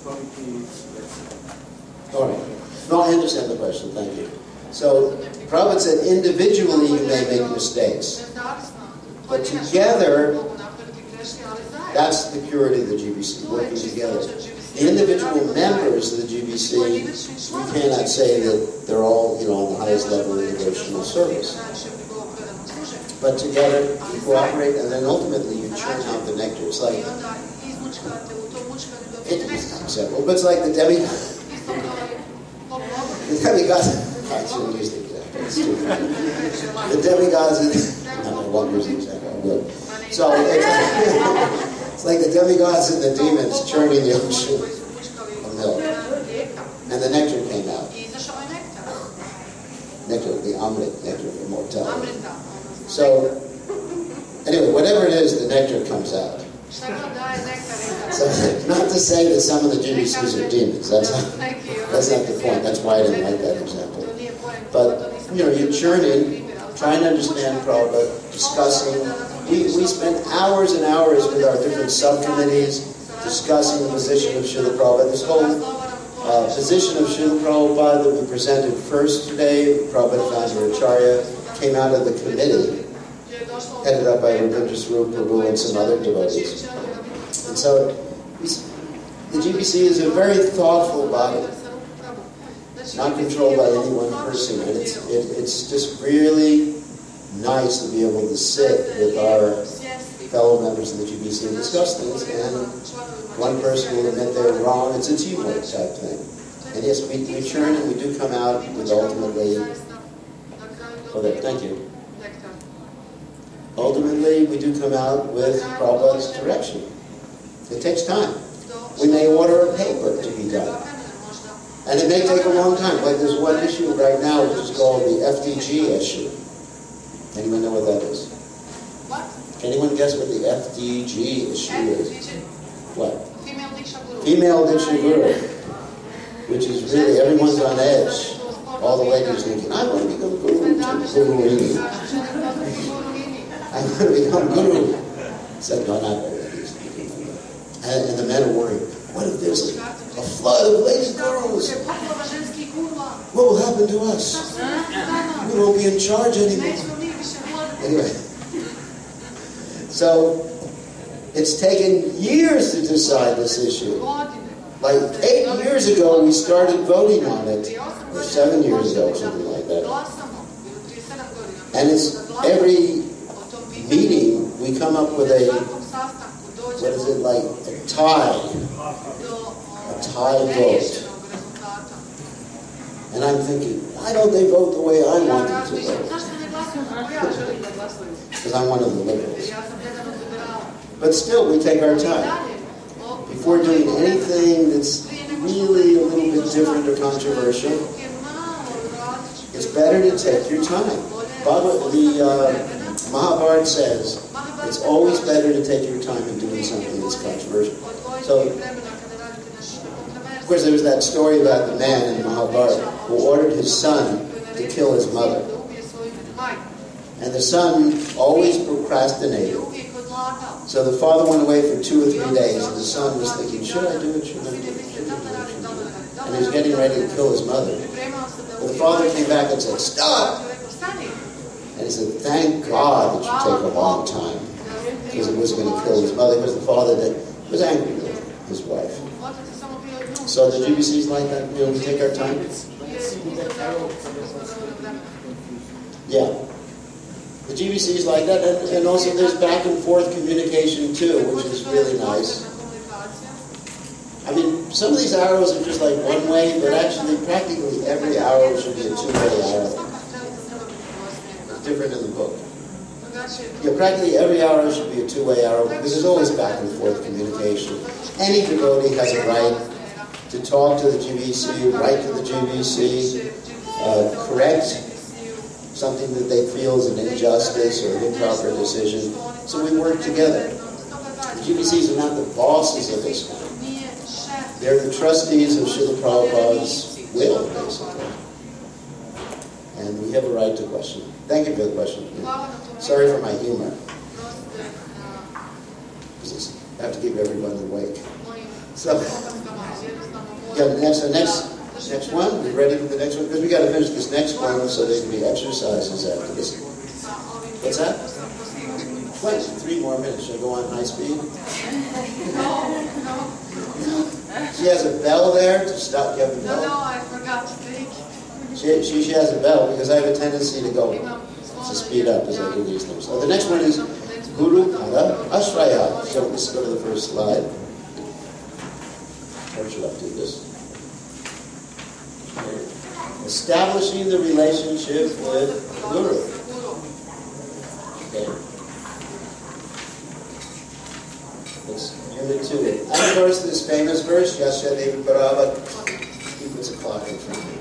committee is, let's say. All right. No, I understand the question. Thank you. So, Prabhupada said individually you may make mistakes, but together, that's the purity of the GBC, working together. The individual members of the GBC, we cannot say that they're all, on the highest level of devotional service. But together, you cooperate, and then ultimately you churn out the nectar. It's like, it's simple, but it's like the demigods. I shouldn't use the example. It's too funny. The demigods, I won't use the example, I will. So, it's like the demigods and the demons churning the ocean of milk. And the nectar came out. Nectar, the Amrit, nectar of immortality. So, anyway, whatever it is, the nectar comes out. So, not to say that some of the GBCs are demons. That's not the point. That's why I didn't like that example. But, you're churning, trying to understand Prabhupada, discussing. We spent hours and hours with our different subcommittees discussing the position of Srila Prabhupada. This whole position of Srila Prabhupada that we presented first today, Prabhupada founder Acharya, came out of the committee, headed up by Rabindra Swarup Prabhu and some other devotees. And so, the GBC is a very thoughtful body, not controlled by any one person, and it's just really nice to be able to sit with our fellow members of the GBC and discuss things, and one person will admit they're wrong. It's a teamwork type thing. And yes, we churn and we do come out with ultimately, thank you. Ultimately, we do come out with Prabhupada's direction. It takes time. We may order a paper to be done. And it may take a long time. Like there's one issue right now which is called the FDG issue. Anyone know what that is? What? Anyone guess what the FDG issue is? What? Female Diksha Guru. Which is really, everyone's on edge. All the ladies thinking, I want to become Guru. Guruini. I want to become Guru. Except no, not all ladies. And the men are worried, what if there's a flood of lady gurus? What will happen to us? We won't be in charge anymore. Anyway. So, it's taken years to decide this issue. Like 8 years ago, we started voting on it, or 7 years ago, something like that. And it's every meeting, we come up with a, what is it, like a tie vote. And I'm thinking, why don't they vote the way I want them to vote? Because I'm one of the liberals. But still, we take our time. Before doing anything that's really a little bit different or controversial, it's better to take your time. The Mahabharata says it's always better to take your time in doing something that's controversial. So, of course, there was that story about the man in Mahabharata who ordered his son to kill his mother. And the son always procrastinated. So the father went away for 2 or 3 days, and the son was thinking, should I do it, should I do it, should I do it, should I do it? And he was getting ready to kill his mother. But the father came back and said, stop! And he said, thank God it should take a long time, because it was going to kill his mother, because the father was angry with his wife. So the GBC's like that, you know, we take our time? Yeah. The GBC is like that, and also there's back and forth communication too, which is really nice. I mean, some of these arrows are just like one way, but actually practically every arrow should be a 2-way arrow. It's different in the book. Yeah, practically every arrow should be a 2-way arrow, because there's always back and forth communication. Any devotee has a right to talk to the GBC, write to the GBC, correct something that they feel is an injustice or an improper decision. So we work together. The GBCs are not the bosses of this one. They're the trustees of Srila Prabhupada's will, basically. And we have a right to question. Thank you for the question. Sorry for my humor. I have to keep everyone awake. So, yeah, the next one. We ready for the next one? Because we got to finish this next one so there can be exercises after this. What's that? What? 3 more minutes. Should I go on high speed? No. She has a bell there to stop. You have a bell? No, I forgot to take. She has a bell because I have a tendency to speed up as I do these things. So the next one is Guru Pada Ashraya. So let's go to the first slide. Or should I do this? Establishing the relationship with Guru. Okay. It's unit 2. And of course, this famous verse, Yasya Devi Bharava. He puts a clock in front of me.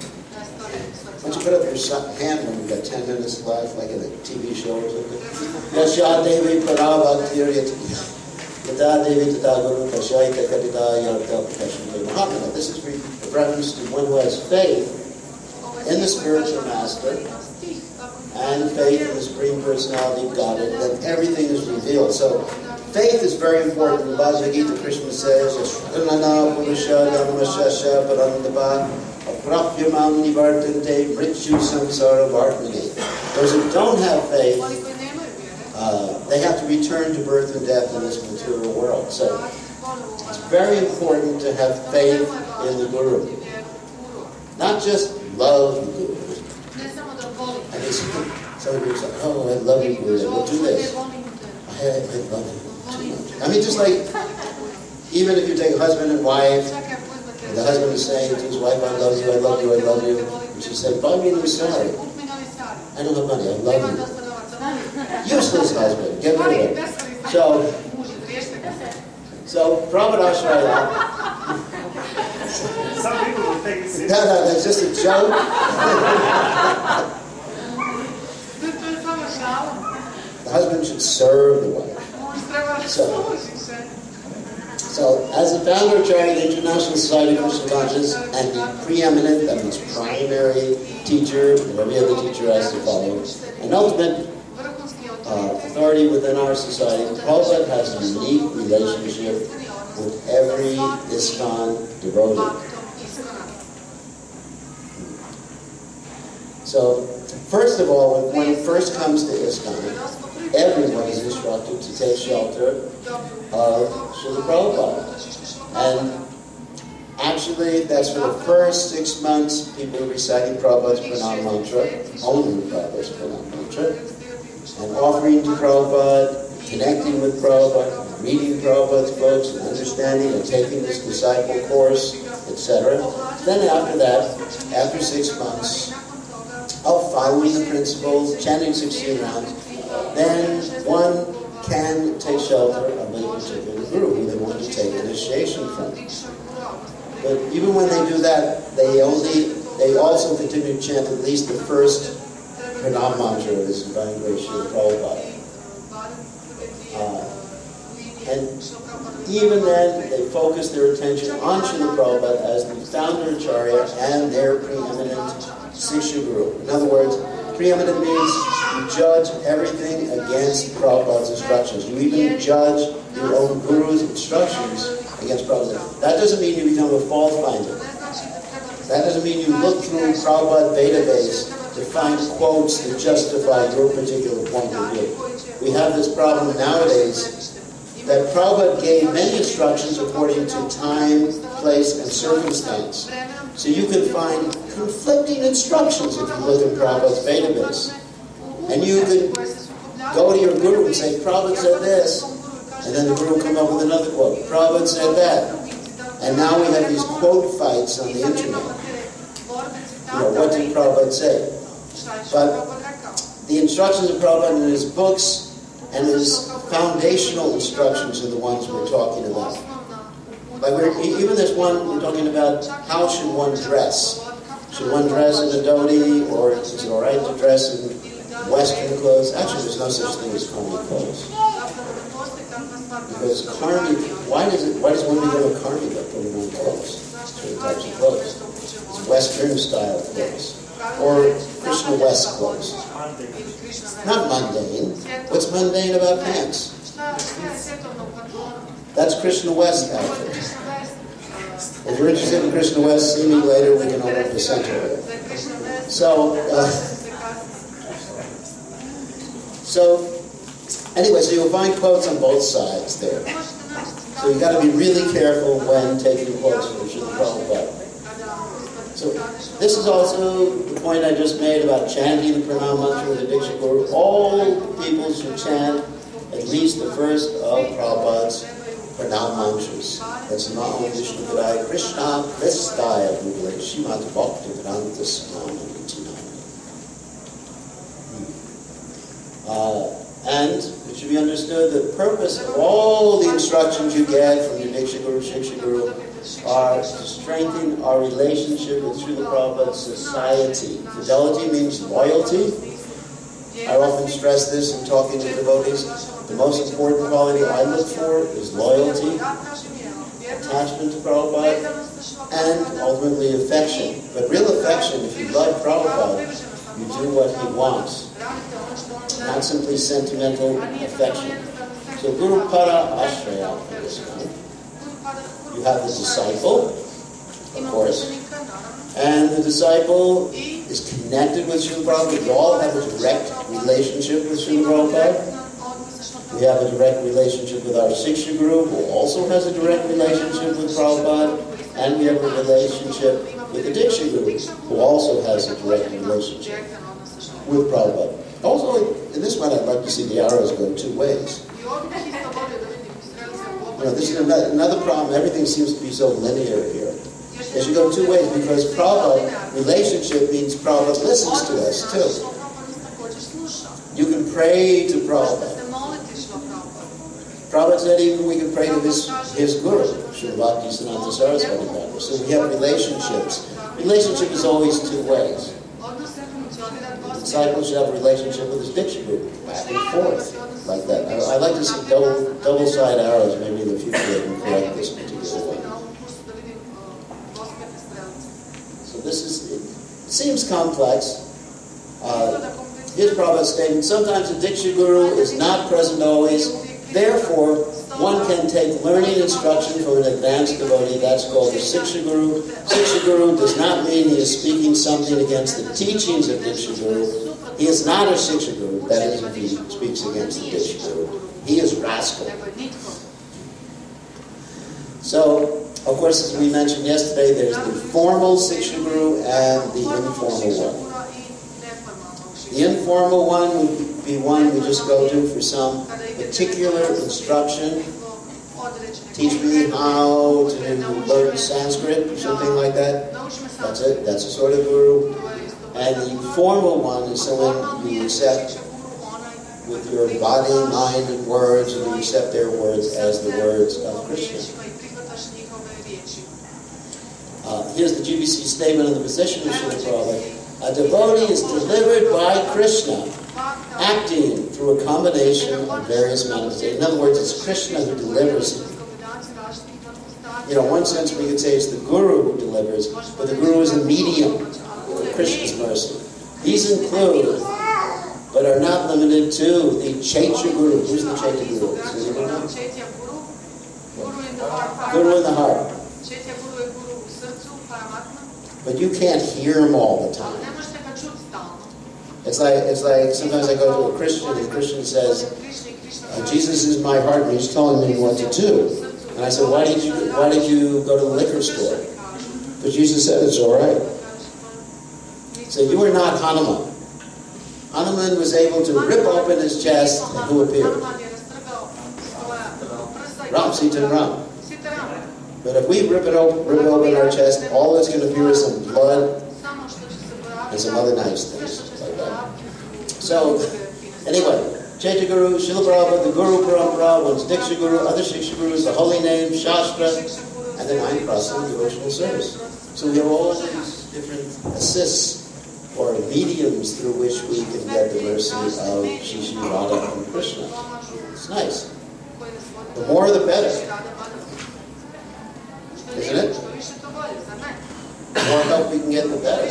Why don't you put up your hand when you've got 10 minutes left, like in a TV show or something? Yasya Devi Bharava Tiriyati. Yata Devi Tata Guru Kashayita Kadita Yarta Prakasham Mahatma. This is a reference to one who has faith in the spiritual master and faith in the Supreme Personality of God, and that everything is revealed. So, faith is very important. In the Bhagavad Gita, Krishna says, Yashranana Purusha Dhammasasha Parandapa Aprapyamam Nivartante Mrityu Samsara Vartmani. Those who don't have faith, they have to return to birth and death in this material world. So, it's very important to have faith in the Guru. Not just love the Guru. I mean, some people say, oh, I love you, Guru. We'll do this. I love you too much. I mean, just like, even if you take a husband and wife, And the husband is saying to his wife, I love you, I love you, I love you. And she said, buy me a new sari. I don't have money, I love you. Useless husband, get rid of it. So Prabhupada Ashraya. Some people will take it seriously. No, that's just a joke. The husband should serve the wife. So as the founder of the International Society of Krishna Consciousness and the preeminent, that means primary teacher, that every other teacher has to follow, an ultimate authority within our society, Prabhupada has a unique relationship with every ISKCON devotee. So, first of all, when one first comes to ISKCON, everyone is instructed to take shelter of Srila Prabhupada. And actually, that's for the first 6 months, people reciting Prabhupada's Pranam Mantra, only Prabhupada's Pranam Mantra, and offering to Prabhupada, connecting with Prabhupada, reading Prabhupada's books, and understanding and taking this disciple course, etc. Then after that, after 6 months of following the principles, chanting 16 rounds, then one can take shelter of a particular guru who they want to take initiation from. But even when they do that, they also continue to chant at least the first Pranam Mantra of His Divine Grace Srila Prabhupada. And even then, they focus their attention on Srila Prabhupada as the founder Acharya and their preeminent Siksha Guru. In other words, preeminent means you judge everything against Prabhupada's instructions. You even judge your own Guru's instructions against Prabhupada. That doesn't mean you become a fault finder. That doesn't mean you look through Prabhupada database to find quotes that justify your particular point of view. We have this problem nowadays that Prabhupada gave many instructions according to time, place, and circumstance. So you can find conflicting instructions if you look at Prabhupada's database. And you can go to your Guru and say, Prabhupada said this, and then the Guru will come up with another quote. Prabhupada said that. And now we have these quote fights on the internet. What did Prabhupada say? But the instructions of Prabhupada in his books and his foundational instructions are the ones we're talking about. Like even this one, we're talking about how should one dress. Should one dress in a dhoti, or is it all right to dress in Western clothes? Actually, there's no such thing as karmi clothes. Because karmi, why does one become a karmi by putting on clothes? Certain types of clothes. It's Western style clothes. Or Krishna West clothes. Not mundane. What's mundane about pants? That's Krishna West outfit. If you're interested in Krishna West, see me later. We can open up the center. Anyway, so you'll find quotes on both sides there. So you've got to be really careful when taking quotes from Srila Prabhupada. So this is also the point I just made about chanting the Pranam Mantra with the Diksha Guru. All people should chant at least the first of Prabhupada's Pranam Mantras. That's Namo Vishnu Padaya Krishna Vestaya Bhuvale Shrimad Bhakti Vedanta Svanam And it should be understood that the purpose of all the instructions you get from your Diksha Guru, Shiksha Guru, are to strengthen our relationship with Srila Prabhupada's society. Fidelity means loyalty. I often stress this in talking to devotees. The most important quality I look for is loyalty, attachment to Prabhupada, and ultimately affection. But real affection, if you love Prabhupada, you do what he wants. Not simply sentimental affection. So Guru Pada Ashraya for this one. You have the disciple, of course, and the disciple is connected with Srila Prabhupada. We all have a direct relationship with Srila Prabhupada. We have a direct relationship with our Siksha Guru, who also has a direct relationship with Prabhupada, and we have a relationship with the Diksha Guru, who also has a direct relationship with Prabhupada. Also, in this one, I'd like to see the arrows go two ways. This is another problem. Everything seems to be so linear here. It should go two ways, because Prabhupada, relationship means Prabhupada listens to us too. You can pray to Prabhupada. Prabhupada said even we can pray to his guru, Srila Bhakti-Siddhanta Saraswati Thakur. So we have relationships. Relationship is always two ways. The disciple should have a relationship with his Diksha guru, back and forth, like that. I like to see double-side arrows. Maybe in the future they can correct this particular thing. So this is, it seems complex. Here's Prabhupada's statement: sometimes the Diksha guru is not present always. Therefore, one can take learning instruction from an advanced devotee. That's called the Siksha Guru. Siksha Guru does not mean he is speaking something against the teachings of Diksha Guru. He is not a Siksha Guru. That is, if he speaks against the Diksha Guru. He is rascal. So, of course, as we mentioned yesterday, there's the formal Siksha Guru and the informal one. The informal one would be one we just go to for some particular instruction. Teach me how to learn Sanskrit or something like that. That's it. That's a sort of guru. And the formal one is someone you accept with your body, mind, and words, and you accept their words as the words of Krishna. Here's the GBC statement on the position of Srila Prabhupada. A devotee is delivered by Krishna, acting through a combination of various manifestations. In other words, it's Krishna who delivers him. In one sense we could say it's the Guru who delivers, but the Guru is a medium for Krishna's mercy. These include, but are not limited to, the Chaitya Guru. Who's the Chaitya Guru? Does anyone know? Guru in the heart. But you can't hear him all the time. It's like sometimes I go to a Christian and the Christian says, Jesus is my heart and he's telling me what to do. And I said, why did you go to the liquor store? But Jesus said it's all right. So you are not Hanuman. Hanuman was able to rip open his chest, and who appeared? Ram, Sita and Ram. But if we rip open our chest, all that's going to appear is some blood and some other nice things like that. So, anyway, Chaitya Guru, Srila Prabhupada, the Guru Parampara, one's Diksha Guru, other Shiksha Gurus, the holy name, Shastra, and then 9 process of devotional service. So we have all these different assists or mediums through which we can get the mercy of Shri Radha and Krishna. It's nice. The more the better. Isn't it? The more help we can get, the better.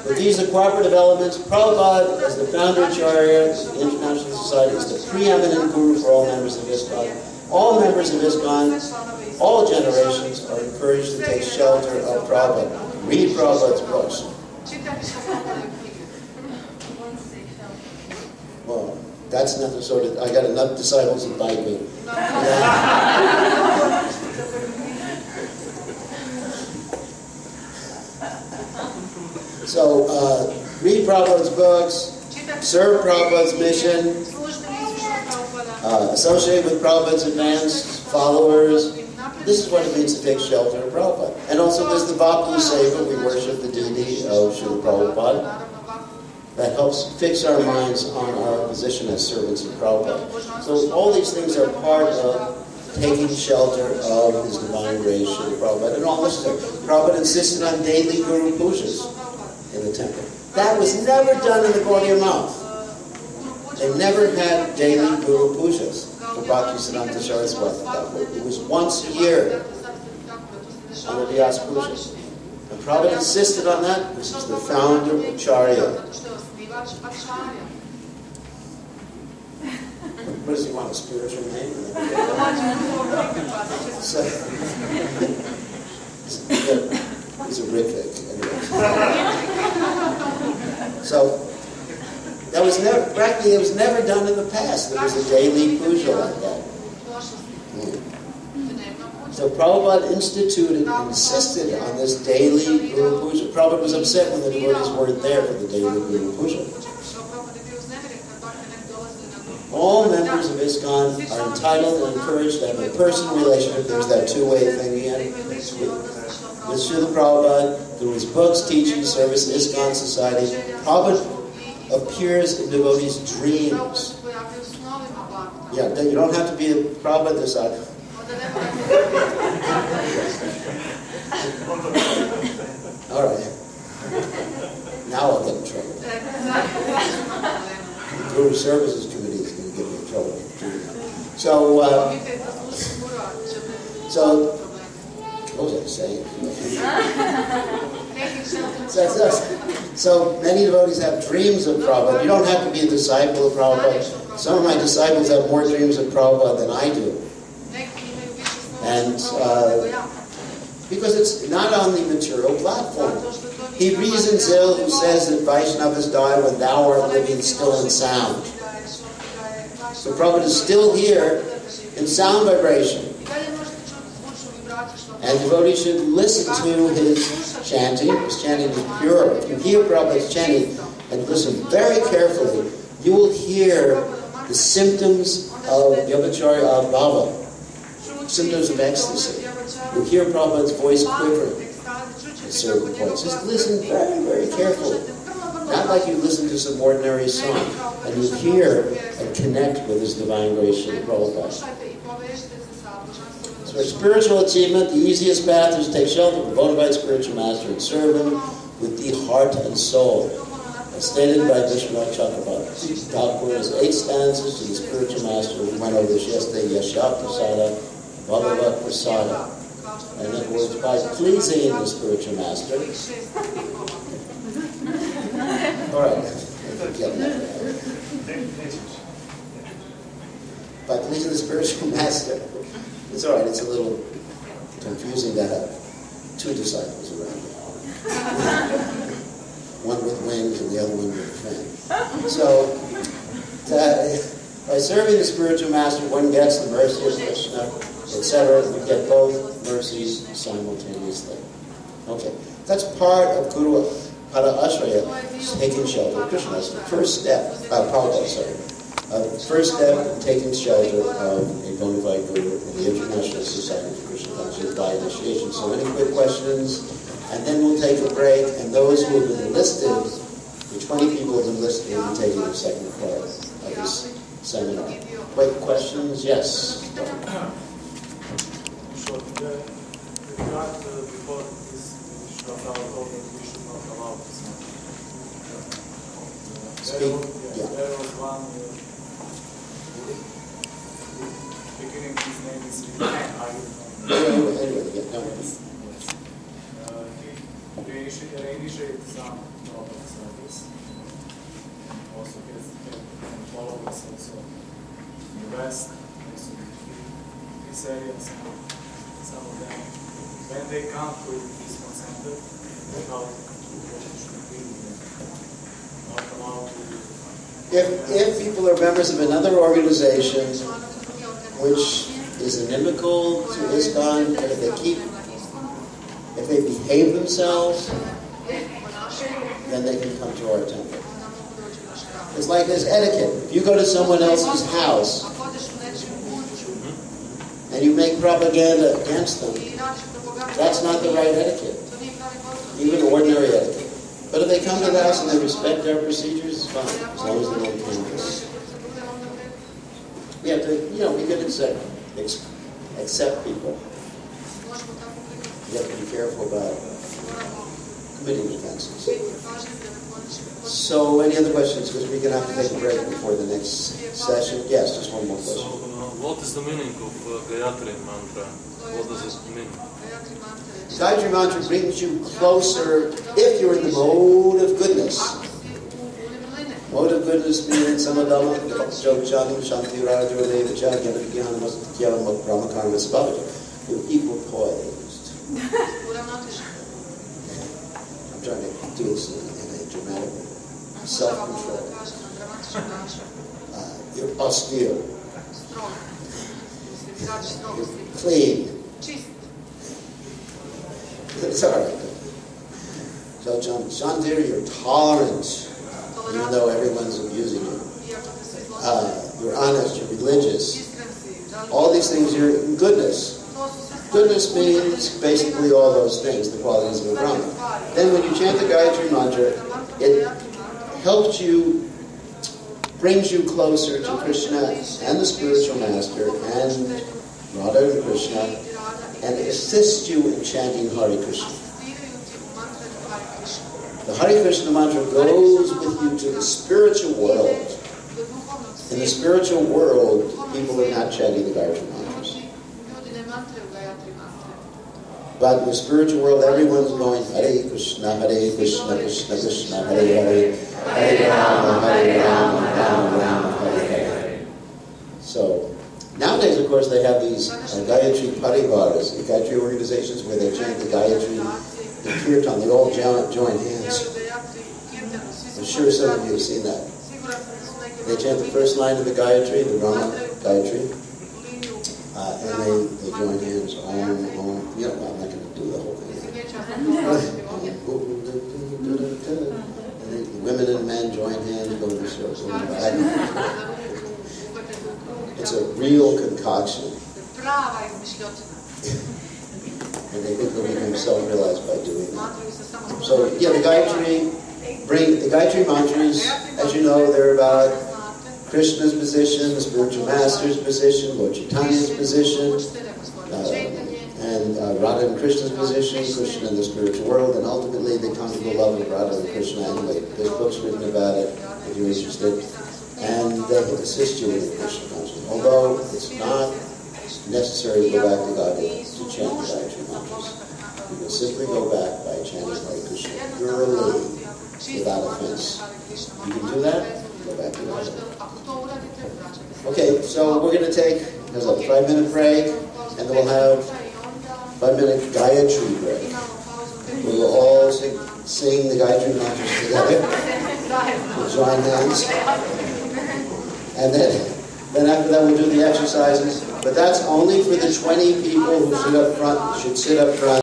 But these are cooperative elements. Prabhupada, as the founder Acharya of the International Society, is the preeminent guru for all members of ISKCON. All members of ISKCON, all generations, are encouraged to take shelter of Prabhupada. Read Prabhupada's books. Well, that's not the sort of... I got enough disciples that bite me. So, read Prabhupada's books, serve Prabhupada's mission, associate with Prabhupada's advanced followers. This is what it means to take shelter of Prabhupada. And also there's the Bhakti Seva. We worship the deity of Srila Prabhupada. That helps fix our minds on our position as servants of Prabhupada. So all these things are part of taking shelter of His divine grace, Srila Prabhupada. And all this stuff. Prabhupada insisted on daily Guru Pujas in the temple. That was never done in the Gaudiya Math. They never had daily Guru Pujas for Bhakti-Siddhanta Saraswati Thakur. It was once a year on the Vyasa Puja. And Prabhupada insisted on that. This is the founder of Acharya. What does he want, a spiritual name? So, he's a Ritvik. So, that was never, practically, it was never done in the past. There was a daily puja like that. So Prabhupada insisted on this daily Guru Puja. Prabhupada was upset when the devotees weren't there for the daily Guru Puja. All members of ISKCON are entitled and encouraged to have a personal relationship. There's that two-way thing again. With Srila Prabhupada, through his books, teachings, service, ISKCON Society, Prabhupada appears in devotees' dreams. Yeah, you don't have to be a Prabhupada this side. All right. Now I'll get in trouble. The Guru Services Committee is going to get me in trouble. So, what was I saying? So many devotees have dreams of Prabhupada. You don't have to be a disciple of Prabhupada. Some of my disciples have more dreams of Prabhupada than I do. And because it's not on the material platform. He reasons ill who says that Vaishnavas die when thou art living still and sound. So Prabhupada is still here in sound vibration. And devotees should listen to his chanting. His chanting is pure. If you hear Prabhupada's chanting and listen very carefully, you will hear the symptoms of Vyabhacharya Bhava, symptoms of ecstasy. You'll hear Prabhupada's voice quivering at certain points. Just listen very, very carefully. Not like you listen to some ordinary song. And you hear and connect with his divine grace of Prabhupada. So for spiritual achievement, the easiest path is to take shelter of a bona fide spiritual master and serve him with the heart and soul. As stated by Vishwanath Chakravarti. Thakur has 8 stanzas to the spiritual master. We went over this yesterday. Yasha Prasada, Bhagavat Prasada. In other words, by pleasing the spiritual master. All right. By pleasing the spiritual master. It's all right. It's a little confusing to have 2 disciples around here. One with wings and the other one with a fin. So, by serving the spiritual master, one gets the mercy of Krishna, etc. You get both mercies simultaneously. Okay, that's part of Guru Pada Ashraya, taking shelter of Krishna. That's the first step. The first step in taking shelter of a bona fide Guru in the International Society for Krishna Consciousness by initiation. So, any quick questions? And then we'll take a break. And those who have been enlisted, the 20 people who have enlisted, will be taking the second part of this seminar. Quick questions? Yes. Before this, Shraddha told that we should not allow this. Speak. There was one beginning, his name is He reinitiated some product service. And also has followers also in the West, also in this area, some of them. When they come to this center, without not allowed to. If people are members of another organization which is inimical to ISKCON, if they behave themselves, then they can come to our temple. It's like there's etiquette. If you go to someone else's house and you make propaganda against them, that's not the right etiquette, even ordinary etiquette. But if they come to the house and they respect our procedures, it's fine, as long as they don't campus. We have to, we can accept people. You have to be careful about committing offenses. So, any other questions? Because we're going to have to take a break before the next session. Yes, just one more question. So, what is the meaning of Gayatri mantra? What does it mean? Gayatri mantra brings you closer if you're in the mode of goodness. Mode of goodness means samadama, jogjanam, shanti, rajo, devacha, gyanam, masatyalam, brahmakarma, sabhavaja. You're equal poised. I'm trying to do this in a dramatic way. Self-control. You're austere. You're clean. It's all right. So, Shantir, you're tolerant, even though everyone's abusing you. you're honest, you're religious. All these things, you're goodness. Goodness means basically all those things, the qualities of the Brahman. Then when you chant the Gayatri Mantra, it helps you, brings you closer to Krishna and the spiritual master and Radha and Krishna, and assists you in chanting Hare Krishna. The Hare Krishna mantra goes with you to the spiritual world. In the spiritual world, people are not chanting the Gayatri mantras. But in the spiritual world, everyone's going Hare Krishna, Krishna Krishna, Hare Hare, Hare Rama, Rama Rama, Hare Hare. So, nowadays, of course, they have these Gayatri Parivaras, the Gayatri organizations where they chant the Gayatri, the Kirtan, they all join hands. I'm sure some of you have seen that. They chant the first line of the Gayatri, the Rama Gayatri, and they join hands. Om. You know, I'm not going to do the whole thing. And the women and men join hands, go in a circle. It's a real concoction. And they think they'll become self-realized by doing that. So, yeah, the Gayatri mantras, as you know, they're about Krishna's position, the spiritual master's position, Lord Chaitanya's position, and Radha and Krishna's position, Krishna in the spiritual world, and ultimately they come to the love of Radha and Krishna anyway. There's books written about it, if you're interested. And they can assist you in the Krishna consciousness. Although it's not necessary to go back to God to chant the Gayatri mantras. You can simply go back by chanting Hare Krishna purely, without offense. You can do that, go back to God. Okay, so we're going to take a 5-minute break, and then we'll have 5-minute Gayatri break. We will all sing the Gayatri mantras together. We'll join hands. And then after that we'll do the exercises. But that's only for the 20 people who should sit up front.